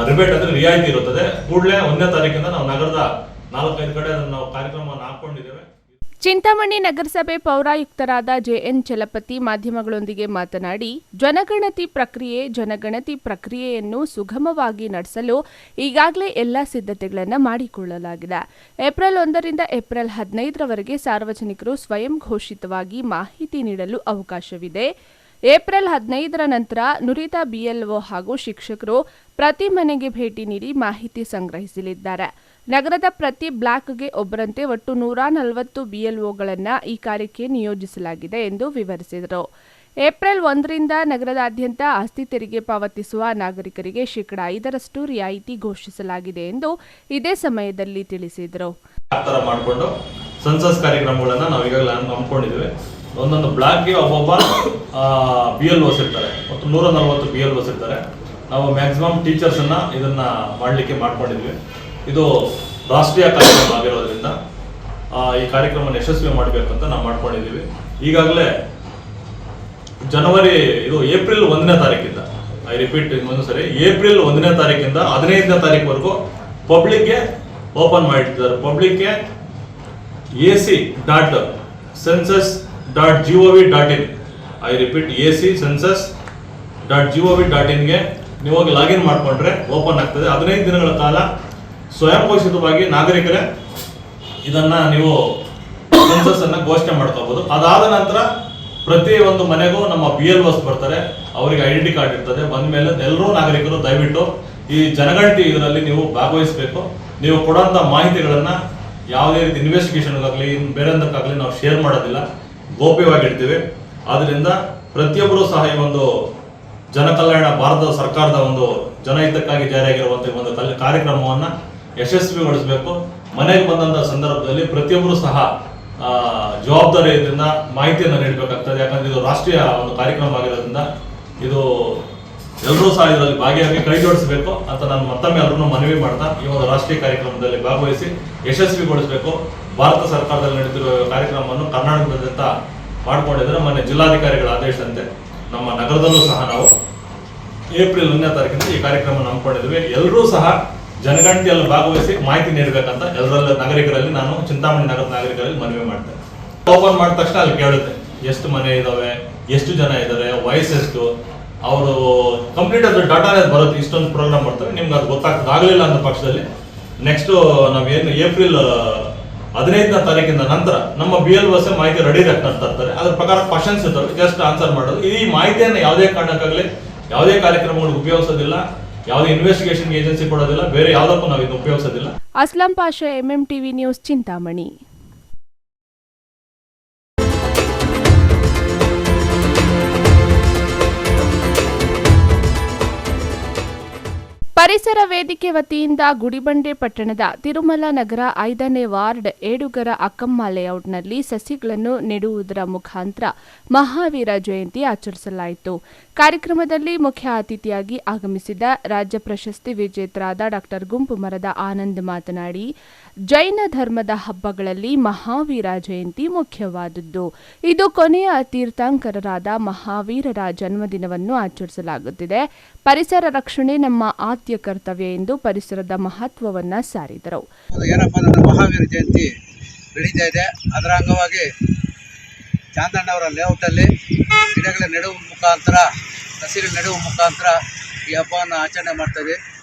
ರಿಬೇಟ್ ಅಂದ್ರೆ ರಿಯಾಯಿತಿ ಇರುತ್ತದೆ. ಕೂಡಲೇ 1ನೇ ತಾರೀಕಿಂದ ನಾವು ನಗರದ 4-5 ಕಡೆ ಅದನ್ನು ನಾವು ಕಾರ್ಯಕ್ರಮವನ್ನು ಹಾಕೊಂಡಿದ್ದೇವೆ. ಚಿಂತಾಮಣಿ ನಗರಸಭೆ ಪೌರಾಯುಕ್ತರಾದ ಜೆಎನ್ ಚಲಪತಿ ಮಾಧ್ಯಮಗಳೊಂದಿಗೆ ಮಾತನಾಡಿ, ಜನಗಣತಿ ಪ್ರಕ್ರಿಯೆಯನ್ನು ಸುಗಮವಾಗಿ ನಡೆಸಲು ಈಗಾಗಲೇ ಎಲ್ಲ ಸಿದ್ಧತೆಗಳನ್ನು ಮಾಡಿಕೊಳ್ಳಲಾಗಿದೆ. ಏಪ್ರಿಲ್ 1ರಿಂದ ಏಪ್ರಿಲ್ 15ರವರೆಗೆ ಸಾರ್ವಜನಿಕರು ಸ್ವಯಂ ಘೋಷಿತವಾಗಿ ಮಾಹಿತಿ ನೀಡಲು ಅವಕಾಶವಿದೆ. ಏಪ್ರಿಲ್ 15ರ ನಂತರ ನುರಿತ ಬಿಎಲ್ಒ ಹಾಗೂ ಶಿಕ್ಷಕರು ಪ್ರತಿ ಮನೆಗೆ ಭೇಟಿ ನೀಡಿ ಮಾಹಿತಿ ಸಂಗ್ರಹಿಸಲಿದ್ದಾರೆ. ನಗರದ ಪ್ರತಿ ಬ್ಲಾಕ್ಗೆ ಒಬ್ಬರಂತೆ ಒಟ್ಟು 140 ಬಿಎಲ್ಒಗಳನ್ನು ಈ ಕಾರ್ಯಕ್ಕೆ ನಿಯೋಜಿಸಲಾಗಿದೆ ಎಂದು ವಿವರಿಸಿದರು. ಏಪ್ರಿಲ್ 1ರಿಂದ ನಗರದಾದ್ಯಂತ ಆಸ್ತಿ ತೆರಿಗೆ ಪಾವತಿಸುವ ನಾಗರಿಕರಿಗೆ ಶೇಕಡಾ 5ರಷ್ಟು ರಿಯಾಯಿತಿ ಘೋಷಿಸಲಾಗಿದೆ ಎಂದು ಇದೇ ಸಮಯದಲ್ಲಿ ತಿಳಿಸಿದರು. ಮಾಡಿಕೊಂಡು ಸೆನ್ಸಸ್ ಕಾರ್ಯಕ್ರಮಗಳನ್ನು ನಾವು ಈಗಾಗಲೇ ಹಮ್ಮಿಕೊಂಡಿದ್ದೇವೆ. ಒಂದೊಂದು ಬ್ಲಾಕ್ಗೆ ಒಬ್ಬೊಬ್ಬ BLOs ಇರ್ತಾರೆ, ಮತ್ತು 140 BLOs ಇರ್ತಾರೆ. ನಾವು ಮ್ಯಾಕ್ಸಿಮಮ್ ಟೀಚರ್ಸನ್ನು ಇದನ್ನು ಮಾಡಲಿಕ್ಕೆ ಮಾಡ್ಕೊಂಡಿದ್ವಿ. ಇದು ರಾಷ್ಟ್ರೀಯ ಕಾರ್ಯಕ್ರಮ ಆಗಿರೋದ್ರಿಂದ ಈ ಕಾರ್ಯಕ್ರಮವನ್ನು ಯಶಸ್ವಿ ಮಾಡಬೇಕು ಅಂತ ನಾವು ಮಾಡ್ಕೊಂಡಿದ್ದೀವಿ. ಈಗಾಗಲೇ ಏಪ್ರಿಲ್ 1ನೇ ತಾರೀಕಿಂದ, ಐ ರಿಪೀಟ್ ಇನ್ನೊಂದು ಸರಿ, ಏಪ್ರಿಲ್ 1ನೇ ತಾರೀಕಿಂದ 15ನೇ ತಾರೀಕುವರೆಗೂ ಪಬ್ಲಿಕ್ಗೆ ಓಪನ್ ಮಾಡಿದ್ದಾರೆ. ಪಬ್ಲಿಕ್ಗೆ ac.census.gov.in, ಐ ರಿಪೀಟ್ ac.census.gov.in ನೀವು ಹೋಗಿ ಲಾಗಿನ್ ಮಾಡಿಕೊಂಡ್ರೆ ಓಪನ್ ಆಗ್ತದೆ. 15 ದಿನಗಳ ಕಾಲ ಸ್ವಯಂ ಘೋಷಿತವಾಗಿ ನಾಗರಿಕರೇ ಇದನ್ನು ನೀವು ಸೆನ್ಸಸ್ ಅನ್ನು ಘೋಷಣೆ ಮಾಡ್ಕೋಬಹುದು. ಅದಾದ ನಂತರ ಪ್ರತಿ ಒಂದು ಮನೆಗೂ ನಮ್ಮ BLOs ಬರ್ತಾರೆ, ಅವರಿಗೆ ಐಡೆಂಟಿ ಕಾರ್ಡ್ ಇರ್ತದೆ. ಬಂದ ಮೇಲೆ ಎಲ್ಲರೂ ನಾಗರಿಕರು ದಯವಿಟ್ಟು ಈ ಜನಗಣತಿ ಇದರಲ್ಲಿ ನೀವು ಭಾಗವಹಿಸಬೇಕು. ನೀವು ಕೊಡುವಂಥ ಮಾಹಿತಿಗಳನ್ನು ಯಾವುದೇ ರೀತಿ ಇನ್ವೆಸ್ಟಿಗೇಷನ್ಗಾಗಲಿ ಬೇರೆಂದಕ್ಕಾಗಲಿ ನಾವು ಶೇರ್ ಮಾಡೋದಿಲ್ಲ, ಗೌಪ್ಯವಾಗಿಡ್ತೀವಿ. ಆದ್ದರಿಂದ ಪ್ರತಿಯೊಬ್ಬರೂ ಸಹ ಈ ಒಂದು ಜನಕಲ್ಯಾಣ ಭಾರತ ಸರ್ಕಾರದ ಒಂದು ಜನಹಿತಕ್ಕಾಗಿ ಜಾರಿಯಾಗಿರುವಂಥ ಒಂದು ಕಾರ್ಯಕ್ರಮವನ್ನು ಯಶಸ್ವಿಗೊಳಿಸಬೇಕು. ಮನೆಗೆ ಬಂದಂಥ ಸಂದರ್ಭದಲ್ಲಿ ಪ್ರತಿಯೊಬ್ಬರೂ ಸಹ ಜವಾಬ್ದಾರಿಯಿಂದ ಮಾಹಿತಿಯನ್ನು ನೀಡಬೇಕಾಗ್ತದೆ. ಯಾಕಂದರೆ ಇದು ರಾಷ್ಟ್ರೀಯ ಒಂದು ಕಾರ್ಯಕ್ರಮ ಆಗಿರೋದ್ರಿಂದ ಇದು ಎಲ್ಲರೂ ಸಹ ಇದರಲ್ಲಿ ಭಾಗಿಯಾಗಿ ಕೈ ಜೋಡಿಸಬೇಕು ಅಂತ ನಾನು ಮತ್ತೊಮ್ಮೆ ಎಲ್ಲರೂ ಮನವಿ ಮಾಡ್ತಾ ಈ ಒಂದು ರಾಷ್ಟ್ರೀಯ ಕಾರ್ಯಕ್ರಮದಲ್ಲಿ ಭಾಗವಹಿಸಿ ಯಶಸ್ವಿಗೊಳಿಸಬೇಕು. ಭಾರತ ಸರ್ಕಾರದಲ್ಲಿ ನಡೆದಿರುವ ಕಾರ್ಯಕ್ರಮವನ್ನು ಕರ್ನಾಟಕದಾದ್ಯಂತ ಮಾಡಿಕೊಂಡಿದ್ದಾರೆ. ಮೊನ್ನೆ ಜಿಲ್ಲಾಧಿಕಾರಿಗಳ ಆದೇಶದಂತೆ ನಮ್ಮ ನಗರದಲ್ಲೂ ಸಹ ನಾವು ಏಪ್ರಿಲ್ 1ನೇ ತಾರೀಕಿಂದ ಈ ಕಾರ್ಯಕ್ರಮ ಹಮ್ಮಿಕೊಂಡಿದ್ದೀವಿ. ಎಲ್ಲರೂ ಸಹ ಜನಗಣತಿಯಲ್ಲಿ ಭಾಗವಹಿಸಿ ಮಾಹಿತಿ ನೀಡಬೇಕಂತ ಎಲ್ಲರಲ್ಲಿ ನಾಗರಿಕರಲ್ಲಿ ನಾನು ಚಿಂತಾಮಣಿ ನಗರದ ನಾಗರಿಕರಲ್ಲಿ ಮನವಿ ಮಾಡ್ತೇನೆ. ಓಪನ್ ಮಾಡಿದ ತಕ್ಷಣ ಅಲ್ಲಿ ಕೇಳುತ್ತೆ ಎಷ್ಟು ಮನೆ ಇದಾವೆ, ಎಷ್ಟು ಜನ ಇದ್ದಾರೆ, ವಯಸ್ಸೆಷ್ಟು, ಅವರು ಕಂಪ್ಲೀಟ್ ಅದು ಡಾಟಾ ಬರುತ್ತೆ. ಇಷ್ಟೊಂದು ಪ್ರೋಗ್ರಾಮ್ ಮಾಡ್ತಾರೆ, ನಿಮ್ಗೆ ಅದು ಗೊತ್ತಾಗ್ತದೆ. ಆಗಲಿಲ್ಲ ಅನ್ನೋ ಪಕ್ಷದಲ್ಲಿ ನೆಕ್ಸ್ಟ್ ನಾವೇನು ಏಪ್ರಿಲ್ 15ನೇ ತಾರೀಕಿಂದ ನಂತರ ನಮ್ಮ BLOs ಮಾಹಿತಿ ರೆಡಿ ತರ್ತಾರೆ. ಅದ್ರ ಪ್ರಕಾರ ಕ್ವಶನ್ಸ್ ಇರ್ತವೆ, ಜಸ್ಟ್ ಆನ್ಸರ್ ಮಾಡೋದು. ಈ ಮಾಹಿತಿಯನ್ನು ಯಾವುದೇ ಕಾರಣಕ್ಕಾಗಲಿ ಯಾವುದೇ ಕಾರ್ಯಕ್ರಮಗಳಿಗೆ ಉಪಯೋಗಿಸೋದಿಲ್ಲ, ಯಾವುದೇ ಇನ್ವೆಸ್ಟಿಗೇಷನ್ ಏಜೆನ್ಸಿ ಕೊಡೋದಿಲ್ಲ, ಬೇರೆ ಯಾವುದಕ್ಕೂ ನಾವು ಇದನ್ನು ಉಪಯೋಗಿಸೋದಿಲ್ಲ. Aslam Pasha, MMTV news, Chintamani. ಪರಿಸರ ವೇದಿಕೆ ವತಿಯಿಂದ ಗುಡಿಬಂಡೆ ಪಟ್ಟಣದ ತಿರುಮಲ ನಗರ 5ನೇ ವಾರ್ಡ್ ಏಡುಗರ ಅಕ್ಕಮ್ಮ ಲೇಔಟ್ನಲ್ಲಿ ಸಸಿಗಳನ್ನು ನೆಡುವುದರ ಮುಖಾಂತರ ಮಹಾವೀರ ಜಯಂತಿ ಆಚರಿಸಲಾಯಿತು. ಕಾರ್ಯಕ್ರಮದಲ್ಲಿ ಮುಖ್ಯ ಅತಿಥಿಯಾಗಿ ಆಗಮಿಸಿದ ರಾಜ್ಯ ಪ್ರಶಸ್ತಿ ವಿಜೇತರಾದ ಡಾ. ಗುಂಪು ಮರದ ಆನಂದ್ ಮಾತನಾಡಿ, ಜೈನ ಧರ್ಮದ ಹಬ್ಬಗಳಲ್ಲಿ ಮಹಾವೀರ ಜಯಂತಿ ಮುಖ್ಯವಾದದ್ದು. ಇದು ಕೊನೆಯ ತೀರ್ಥಂಕರರಾದ ಮಹಾವೀರರ ಜನ್ಮದಿನವನ್ನು ಆಚರಿಸಲಾಗುತ್ತಿದೆ. ಪರಿಸರ ರಕ್ಷಣೆ ನಮ್ಮ ಆದ್ಯ ಕರ್ತವ್ಯ ಎಂದು ಪರಿಸರದ ಮಹತ್ವವನ್ನು ಸಾರಿದರು. ಏನಪ್ಪ ಅಂದ್ರೆ ಮಹಾವೀರ ಜಯಂತಿ ನಡೀತಾ ಇದೆ. ಅದರ ಅಂಗವಾಗಿ ಚಾಂದಣ್ಣವರ ಲೇಔಟಲ್ಲಿ ಗಿಡಗಳ ನೆಡುವ ಮುಖಾಂತರ, ಸಸಿಗಳ ನೆಡುವ ಮುಖಾಂತರ ಈ ಹಬ್ಬವನ್ನು ಆಚರಣೆ ಮಾಡ್ತೇವೆ.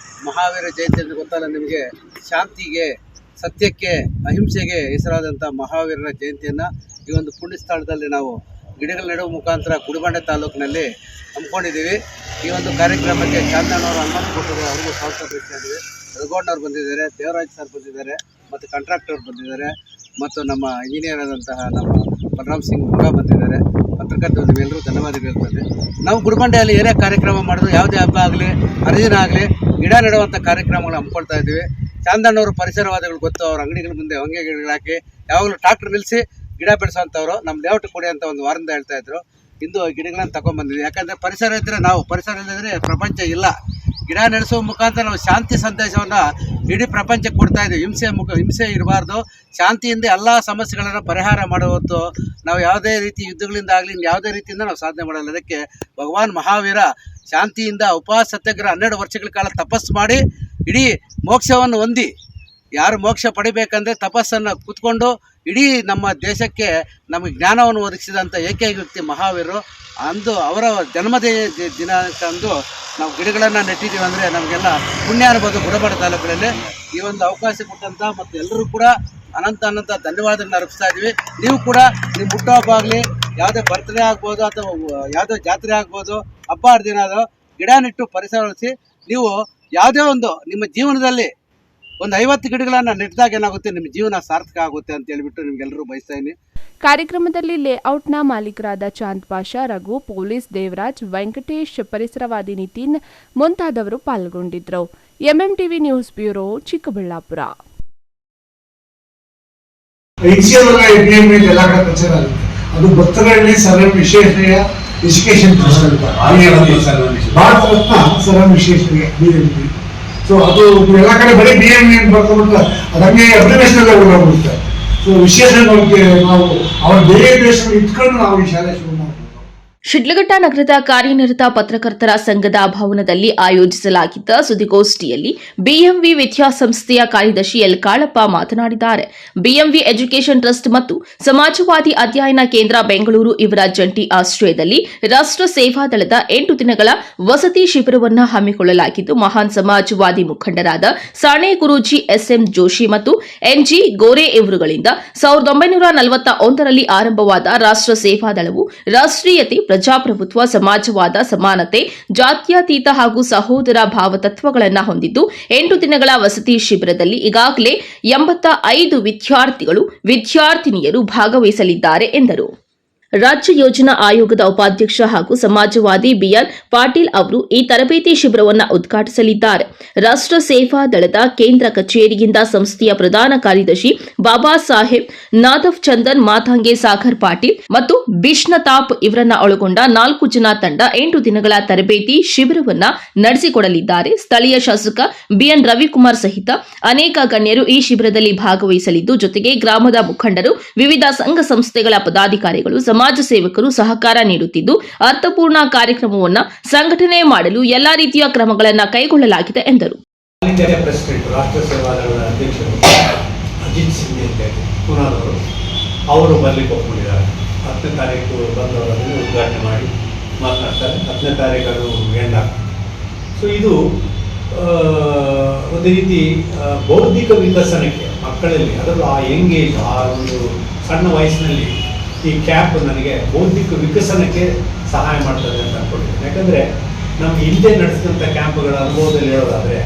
ಮಹಾವೀರ ಜಯಂತಿ ಅಂದರೆ ಗೊತ್ತಲ್ಲ ನಿಮಗೆ, ಶಾಂತಿಗೆ, ಸತ್ಯಕ್ಕೆ, ಅಹಿಂಸೆಗೆ ಹೆಸರಾದಂಥ ಮಹಾವೀರರ ಜಯಂತಿಯನ್ನು ಈ ಒಂದು ಪುಣ್ಯ ಸ್ಥಳದಲ್ಲಿ ನಾವು ಗಿಡಗಳ ನೆಡುವ ಮುಖಾಂತರ ಗುಡಿಬಂಡೆ ತಾಲೂಕಿನಲ್ಲಿ ಹಮ್ಮಿಕೊಂಡಿದ್ದೀವಿ. ಈ ಒಂದು ಕಾರ್ಯಕ್ರಮಕ್ಕೆ ಚಾಂದಣ್ಣವರು ಅನುಮತಿ ಕೊಟ್ಟಿದ್ದಾರೆ, ಅವರಿಗೂ ಸ್ವಾಗತ ಬಯಸ್ತಿದ್ದೀವಿ. ರಘುಗೌಡನವ್ರು ಬಂದಿದ್ದಾರೆ, ದೇವರಾಜ್ ಸರ್ ಬಂದಿದ್ದಾರೆ, ಮತ್ತು ಕಾಂಟ್ರಾಕ್ಟರ್ ಬಂದಿದ್ದಾರೆ, ಮತ್ತು ನಮ್ಮ ಇಂಜಿನಿಯರ್ ಆದಂತಹ ನಮ್ಮ ಬಲರಾಮ್ ಸಿಂಗ್ ಮಗ ಬಂದಿದ್ದಾರೆ. ಪತ್ರಕರ್ತರು ನೀವೆಲ್ಲರೂ ಧನ್ಯವಾದಗಳು ಹೇಳ್ತೇವೆ. ನಾವು ಗುಡಿಬಂಡೆಯಲ್ಲಿ ಏನೇ ಕಾರ್ಯಕ್ರಮ ಮಾಡಿದ್ರು, ಯಾವುದೇ ಹಬ್ಬ ಆಗಲಿ ಹರಿದಿನ ಆಗಲಿ ಗಿಡ ನೆಡುವಂಥ ಕಾರ್ಯಕ್ರಮಗಳು ಹಮ್ಮಿಕೊಳ್ತಾ ಇದ್ದೀವಿ. ಚಾಂದಣ್ಣವರು ಪರಿಸರವಾದಿಗಳು ಗೊತ್ತು, ಅವ್ರ ಅಂಗಡಿಗಳ ಮುಂದೆ ಹೊಂಗೆ ಗಿಡಗಳು ಹಾಕಿ ಯಾವಾಗಲೂ ಟ್ರಾಕ್ಟರ್ ನಿಲ್ಲಿಸಿ ಗಿಡ ಬೆಳೆಸೋಂಥವ್ರು. ನಮ್ಮ ಲೇಔಟ್ ಕೊಡಿ ಅಂತ ಒಂದು ವಾರದಿಂದ ಹೇಳ್ತಾ ಇದ್ರು. ಇಂದು ಗಿಡಗಳನ್ನು ತಗೊಂಡ್ಬಂದಿದ್ವಿ. ಯಾಕಂದರೆ ಪರಿಸರ ಇದ್ದರೆ ನಾವು, ಪರಿಸರ ಇಲ್ಲದ್ರೆ ಪ್ರಪಂಚ ಇಲ್ಲ. ಗಿಡ ನಡೆಸುವ ಮುಖಾಂತರ ನಾವು ಶಾಂತಿ ಸಂದೇಶವನ್ನು ಇಡೀ ಪ್ರಪಂಚಕ್ಕೆ ಕೊಡ್ತಾ ಇದ್ದೀವಿ. ಹಿಂಸೆ ಇರಬಾರ್ದು, ಶಾಂತಿಯಿಂದ ಎಲ್ಲ ಸಮಸ್ಯೆಗಳನ್ನು ಪರಿಹಾರ ಮಾಡುವತ್ತು ನಾವು ಯಾವುದೇ ರೀತಿ ಯುದ್ಧಗಳಿಂದ ಆಗಲಿ ಯಾವುದೇ ರೀತಿಯಿಂದ ನಾವು ಸಾಧನೆ ಮಾಡಲ್ಲ. ಅದಕ್ಕೆ ಭಗವಾನ್ ಮಹಾವೀರ ಶಾಂತಿಯಿಂದ ಉಪವಾಸ ಸತ್ಯಾಗ್ರಹ 12 ವರ್ಷಗಳ ಕಾಲ ತಪಸ್ಸು ಮಾಡಿ ಇಡೀ ಮೋಕ್ಷವನ್ನು ಹೊಂದಿ ಯಾರು ಮೋಕ್ಷ ಪಡಿಬೇಕಂದ್ರೆ ತಪಸ್ಸನ್ನು ಕೂತ್ಕೊಂಡು ಇಡೀ ನಮ್ಮ ದೇಶಕ್ಕೆ ನಮಗೆ ಜ್ಞಾನವನ್ನು ಒದಗಿಸಿದಂಥ ಏಕೈಕ ವ್ಯಕ್ತಿ ಮಹಾವೀರರು. ಅಂದು ಅವರ ದಿನಾಂಕಂದು ನಾವು ಗಿಡಗಳನ್ನು ನೆಟ್ಟಿದ್ದೀವಿ ಅಂದರೆ ನಮಗೆಲ್ಲ ಪುಣ್ಯ ಅನ್ಬೋದು. ಗುಡಬಡ ತಾಲೂಕಿನಲ್ಲಿ ಈ ಒಂದು ಅವಕಾಶ ಕೊಟ್ಟಂಥ ಮತ್ತು ಎಲ್ಲರೂ ಕೂಡ ಅನಂತ ಧನ್ಯವಾದಗಳನ್ನ ಅರ್ಪಿಸ್ತಾ ಇದ್ದೀವಿ. ನೀವು ಕೂಡ ನಿಮ್ಮ ಹುಟ್ಟುಹಬ್ಬ ಆಗಲಿ, ಯಾವುದೇ ಬರ್ತ್ಡೇ ಆಗ್ಬೋದು ಅಥವಾ ಯಾವುದೇ ಜಾತ್ರೆ ಆಗ್ಬೋದು, ಹಬ್ಬ ಹರಿದಿನ ಅದು ಗಿಡ ನೆಟ್ಟು ಪರಿಸರ ಉಳಿಸಿ. ನೀವು ಯಾವುದೇ ಒಂದು ನಿಮ್ಮ ಜೀವನದಲ್ಲಿ ಒಂದು 50 ಗಿಡಗಳನ್ನು ನೆಟ್ಟಿದಾಗ ಏನಾಗುತ್ತೆ, ನಿಮ್ಮ ಜೀವನ ಸಾರ್ಥಕ ಆಗುತ್ತೆ ಅಂತ ಹೇಳ್ಬಿಟ್ಟು ನಿಮ್ಗೆಲ್ಲರೂ ಬಯಸ್ತಾ ಇದ್ದೀನಿ. ಕಾರ್ಯಕ್ರಮದಲ್ಲಿ ಲೇಔಟ್ನ ಮಾಲೀಕರಾದ ಚಾಂದ್ ಪಾಷಾ, ರಘು, ಪೊಲೀಸ್ ದೇವರಾಜ್, ವೆಂಕಟೇಶ್, ಪರಿಸರವಾದಿ ನಿತಿನ್ ಮುಂತಾದವರು ಪಾಲ್ಗೊಂಡಿದ್ದರು. MMTV news bureau, Chikkaballapur. ಅದು ಭಕ್ತರಲ್ಲಿ ಸರ್ವ ವಿಶೇಷತೆಯ ಎಜುಕೇಶನ್ ಟ್ರಸ್ಟ್ ಅಂತ ಭಾರತ ರತ್ನ ಸರ್ವ ವಿಶೇಷತೆಗೆ BMV. ಸೊ ಅದು ಎಲ್ಲ ಕಡೆ ಬರೀ BMV ಅಂತ ಬರ್ಕೊಂಡ್ಬಿಟ್ಟು ಅದಂಗೆ ಅಬ್ರಿವೇಷನ್ ಹೋಗ್ಬಿಡುತ್ತೆ. ಸೊ ವಿಶೇಷವಾಗಿ ನಾವು ಅವರ ಬೇರೆ ದೇಶದಲ್ಲಿ ಇಟ್ಕೊಂಡು ನಾವು ಈ ಶಾಲೆ ಶುರು ಮಾಡ್ತೀವಿ. ಶಿಡ್ಲಘಟ್ಟ ನಗರದ ಕಾರ್ಯನಿರತ ಪತ್ರಕರ್ತರ ಸಂಘದ ಭವನದಲ್ಲಿ ಆಯೋಜಿಸಲಾಗಿದ್ದ ಸುದ್ದಿಗೋಷ್ಠಿಯಲ್ಲಿ ಬಿಎಂವಿ ವಿದ್ಯಾಸಂಸ್ಥೆಯ ಕಾರ್ಯದರ್ಶಿ ಎಲ್ ಕಾಳಪ್ಪ ಮಾತನಾಡಿದ್ದಾರೆ. ಬಿಎಂವಿ ಎಜುಕೇಷನ್ ಟ್ರಸ್ಟ್ ಮತ್ತು ಸಮಾಜವಾದಿ ಅಧ್ಯಯನ ಕೇಂದ್ರ ಬೆಂಗಳೂರು ಇವರ ಜಂಟಿ ಆಶ್ರಯದಲ್ಲಿ ರಾಷ್ಟ್ರ ಸೇವಾದಳದ 8 ದಿನಗಳ ವಸತಿ ಶಿಬಿರವನ್ನು ಹಮ್ಮಿಕೊಳ್ಳಲಾಗಿದ್ದು, ಮಹಾನ್ ಸಮಾಜವಾದಿ ಮುಖಂಡರಾದ ಸಾಣೆ ಗುರೂಜಿ SM ಜೋಶಿ ಮತ್ತು NG ಗೋರೆ ಇವರುಗಳಿಂದ 1941ರಲ್ಲಿ ಆರಂಭವಾದ ರಾಷ್ಟ್ರ ಸೇವಾದಳವು ರಾಷ್ಟ್ರೀಯತೆ, ಪ್ರಜಾಪ್ರಭುತ್ವ, ಸಮಾಜವಾದ, ಸಮಾನತೆ, ಜಾತ್ಯತೀತ ಹಾಗೂ ಸಹೋದರ ಭಾವತತ್ವಗಳನ್ನು ಹೊಂದಿದ್ದು 8 ದಿನಗಳ ವಸತಿ ಶಿಬಿರದಲ್ಲಿ ಈಗಾಗಲೇ 85 ವಿದ್ಯಾರ್ಥಿನಿಯರು ಭಾಗವಹಿಸಲಿದ್ದಾರೆ ಎಂದರು. ರಾಜ್ಯ ಯೋಜನಾ ಆಯೋಗದ ಉಪಾಧ್ಯಕ್ಷ ಹಾಗೂ ಸಮಾಜವಾದಿ BR ಪಾಟೀಲ್ ಅವರು ಈ ತರಬೇತಿ ಶಿಬಿರವನ್ನು ಉದ್ಘಾಟಿಸಲಿದ್ದಾರೆ. ರಾಷ್ಟ್ರ ಸೇವಾ ದಳದ ಕೇಂದ್ರ ಕಚೇರಿಯಿಂದ ಸಂಸ್ಥೆಯ ಪ್ರಧಾನ ಕಾರ್ಯದರ್ಶಿ ಬಾಬಾ ಸಾಹೇಬ್ ನಾದಫ್ ಚಂದನ್, ಮಾತಂಗೆ ಸಾಗರ್ ಪಾಟೀಲ್ ಮತ್ತು ಬಿಷ್ಣತಾಪ್ ಇವರನ್ನ ಒಳಗೊಂಡ 4 ಜನ ತಂಡ 8 ದಿನಗಳ ತರಬೇತಿ ಶಿಬಿರವನ್ನು ನಡೆಸಿಕೊಡಲಿದ್ದಾರೆ. ಸ್ಥಳೀಯ ಶಾಸಕ BN ರವಿಕುಮಾರ್ ಸಹಿತ ಅನೇಕ ಗಣ್ಯರು ಈ ಶಿಬಿರದಲ್ಲಿ ಭಾಗವಹಿಸಲಿದ್ದು, ಜೊತೆಗೆ ಗ್ರಾಮದ ಮುಖಂಡರು, ವಿವಿಧ ಸಂಘ ಸಂಸ್ಥೆಗಳ ಪದಾಧಿಕಾರಿಗಳು, ಸಮಾಜ ಸೇವಕರು ಸಹಕಾರ ನೀಡುತ್ತಿದ್ದು, ಅರ್ಥಪೂರ್ಣ ಕಾರ್ಯಕ್ರಮವನ್ನು ಸಂಘಟನೆ ಮಾಡಲು ಎಲ್ಲಾ ರೀತಿಯ ಕ್ರಮಗಳನ್ನು ಕೈಗೊಳ್ಳಲಾಗಿದೆ ಎಂದರು. ರಾಷ್ಟ್ರ ಸೇವಾದಳದ ಅಧ್ಯಕ್ಷರು ಅಜಿತ್ ಸಿಂಗ್ ಅಂತ ಪುನಾದವರು ಅವರು ಬರ್ಲಿಕ್ಕೆ ಒಪ್ಕೊಂಡಿದ್ದಾರೆ. 10ನೇ ತಾರೀಕು ಬಂದವರನ್ನು ಉದ್ಘಾಟನೆ ಮಾಡಿ ಮಾತನಾಡ್ತಾರೆ. 10ನೇ ತಾರೀಕು ಎಂಡ್ ಆಗ್ತದೆ. ಸೊ ಇದು ಒಂದು ರೀತಿ ಬೌದ್ಧಿಕ ವಿಕಸನಕ್ಕೆ ಮಕ್ಕಳಲ್ಲಿ, ಅದರಲ್ಲೂ ಆ ಯಂಗ್ ಏಜ್, ಆ ಒಂದು ಸಣ್ಣ ವಯಸ್ಸಿನಲ್ಲಿ ಈ ಕ್ಯಾಂಪ್ ನನಗೆ ಬೌದ್ಧಿಕ ವಿಕಸನಕ್ಕೆ ಸಹಾಯ ಮಾಡ್ತದೆ ಅಂತ ಅಂದ್ಕೊಂಡಿದ್ದೀನಿ. ಯಾಕಂದರೆ ನಮ್ಗೆ ಹಿಂದೆ ನಡೆಸಿದಂಥ ಕ್ಯಾಂಪ್ಗಳ ಅನುಭವದಲ್ಲಿ ಹೇಳೋದಾದರೆ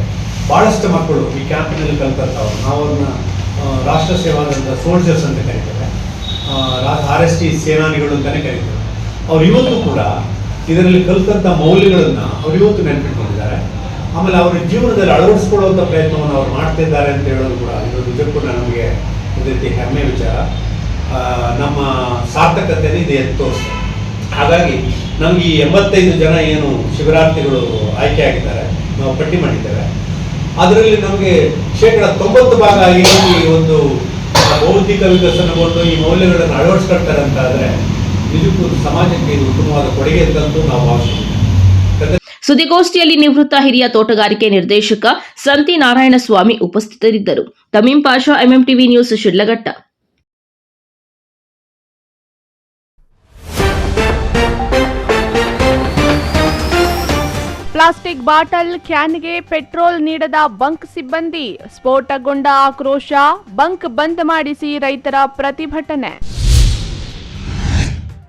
ಭಾಳಷ್ಟು ಮಕ್ಕಳು ಈ ಕ್ಯಾಂಪ್ನಲ್ಲಿ ಕಲ್ತಿರ್ತಾವೆ. ನಾವು ಅವ್ರನ್ನ ರಾಷ್ಟ್ರ ಸೇವಾದಂಥ ಸೋಲ್ಜರ್ಸ್ ಅಂತ ಕರೀತೇವೆ, RST ಸೇನಾನಿಗಳು ಅಂತಲೇ ಕರೀತೇವೆ. ಅವ್ರು ಇವತ್ತು ಕೂಡ ಇದರಲ್ಲಿ ಕಲ್ತಂಥ ಮೌಲ್ಯಗಳನ್ನು ಅವ್ರು ಇವತ್ತು ನೆನಪಿಟ್ಕೊಂಡಿದ್ದಾರೆ. ಆಮೇಲೆ ಅವರ ಜೀವನದಲ್ಲಿ ಅಳವಡಿಸ್ಕೊಳ್ಳುವಂಥ ಪ್ರಯತ್ನವನ್ನು ಅವ್ರು ಮಾಡ್ತಿದ್ದಾರೆ ಅಂತ ಹೇಳೋದು ಕೂಡ ಇದು ನಿಜಕ್ಕೂ ನಮಗೆ ಒಂದು ರೀತಿ ಹೆಮ್ಮೆ ವಿಚಾರ. ನಮ್ಮ ಸಾರ್ಥಕತೆಯನ್ನು ಇದು ಎತ್ತು ತೋರಿಸ್ತದೆ. ಹಾಗಾಗಿ ನಮಗೆ ಈ 85 ಜನ ಏನು ಶಿಬಿರಾರ್ಥಿಗಳು ಆಯ್ಕೆ ಆಗಿದ್ದಾರೆ, ನಾವು ಪಟ್ಟಿ ಮಾಡಿದ್ದೇವೆ. ಅದರಲ್ಲಿ ನಮಗೆ 90% ಈ ಒಂದು ಬೌದ್ಧಿಕ ವಿಕಸನಗೊಂಡು ಈ ಮೌಲ್ಯಗಳನ್ನು ಅಳವಡಿಸ್ಕೊಳ್ತಾರೆ ಅಂತ ಆದರೆ ನಿಜಕ್ಕೂ ಸಮಾಜಕ್ಕೆ ಇದು ಉತ್ತಮವಾದ ಕೊಡುಗೆ ಅಂತಂತೂ ನಾವು ಭಾವಿಸ್ತೀವಿ. ಸುದ್ದಿಗೋಷ್ಠಿಯಲ್ಲಿ ನಿವೃತ್ತ ಹಿರಿಯ ತೋಟಗಾರಿಕೆ ನಿರ್ದೇಶಕ ಸಂತಿ ನಾರಾಯಣಸ್ವಾಮಿ ಉಪಸ್ಥಿತರಿದ್ದರು. Tameem Pasha, MMTV news, Shidlaghatta. Plastic bottle, ಕ್ಯಾನ್ಗೆ ಪೆಟ್ರೋಲ್ ನೀಡದ ಬಂಕ್ ಸಿಬ್ಬಂದಿ, ಸ್ಫೋಟಗೊಂಡ ಆಕ್ರೋಶ, ಬಂಕ್ ಬಂದ್ ಮಾಡಿಸಿ ರೈತರ ಪ್ರತಿಭಟನೆ.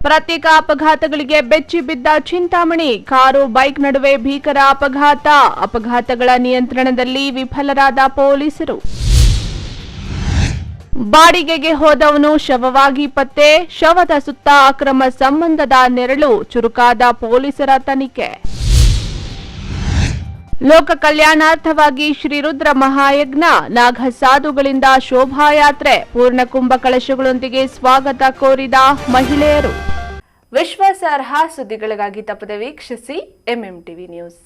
ಪ್ರತ್ಯೇಕ ಅಪಘಾತಗಳಿಗೆ ಬೆಚ್ಚಿ ಬಿದ್ದ ಚಿಂತಾಮಣಿ, ಕಾರು ಬೈಕ್ ನಡುವೆ ಭೀಕರ ಅಪಘಾತಗಳ ನಿಯಂತ್ರಣದಲ್ಲಿ ವಿಫಲರಾದ ಪೊಲೀಸರು. ಬಾಡಿಗೆಗೆ ಹೋದವನು ಶವವಾಗಿ ಪತ್ತೆ, ಶವದ ಸುತ್ತ ಅಕ್ರಮ ಸಂಬಂಧದ ನೆರಳು, ಚುರುಕಾದ ಪೊಲೀಸರ ತನಿಖೆ. ಲೋಕ ಕಲ್ಯಾಣಾರ್ಥವಾಗಿ ಶ್ರೀರುದ್ರ ಮಹಾಯಜ್ಞ, ನಾಗಸಾಧುಗಳಿಂದ ಶೋಭಾಯಾತ್ರೆ, ಪೂರ್ಣ ಕುಂಭ ಕಳಶಗಳೊಂದಿಗೆ ಸ್ವಾಗತ ಕೋರಿದ ಮಹಿಳೆಯರು. ವಿಶ್ವಾಸಾರ್ಹ ಸುದ್ದಿಗಳಿಗಾಗಿ ತಪ್ಪದೆ ವೀಕ್ಷಿಸಿ MMTV ನ್ಯೂಸ್.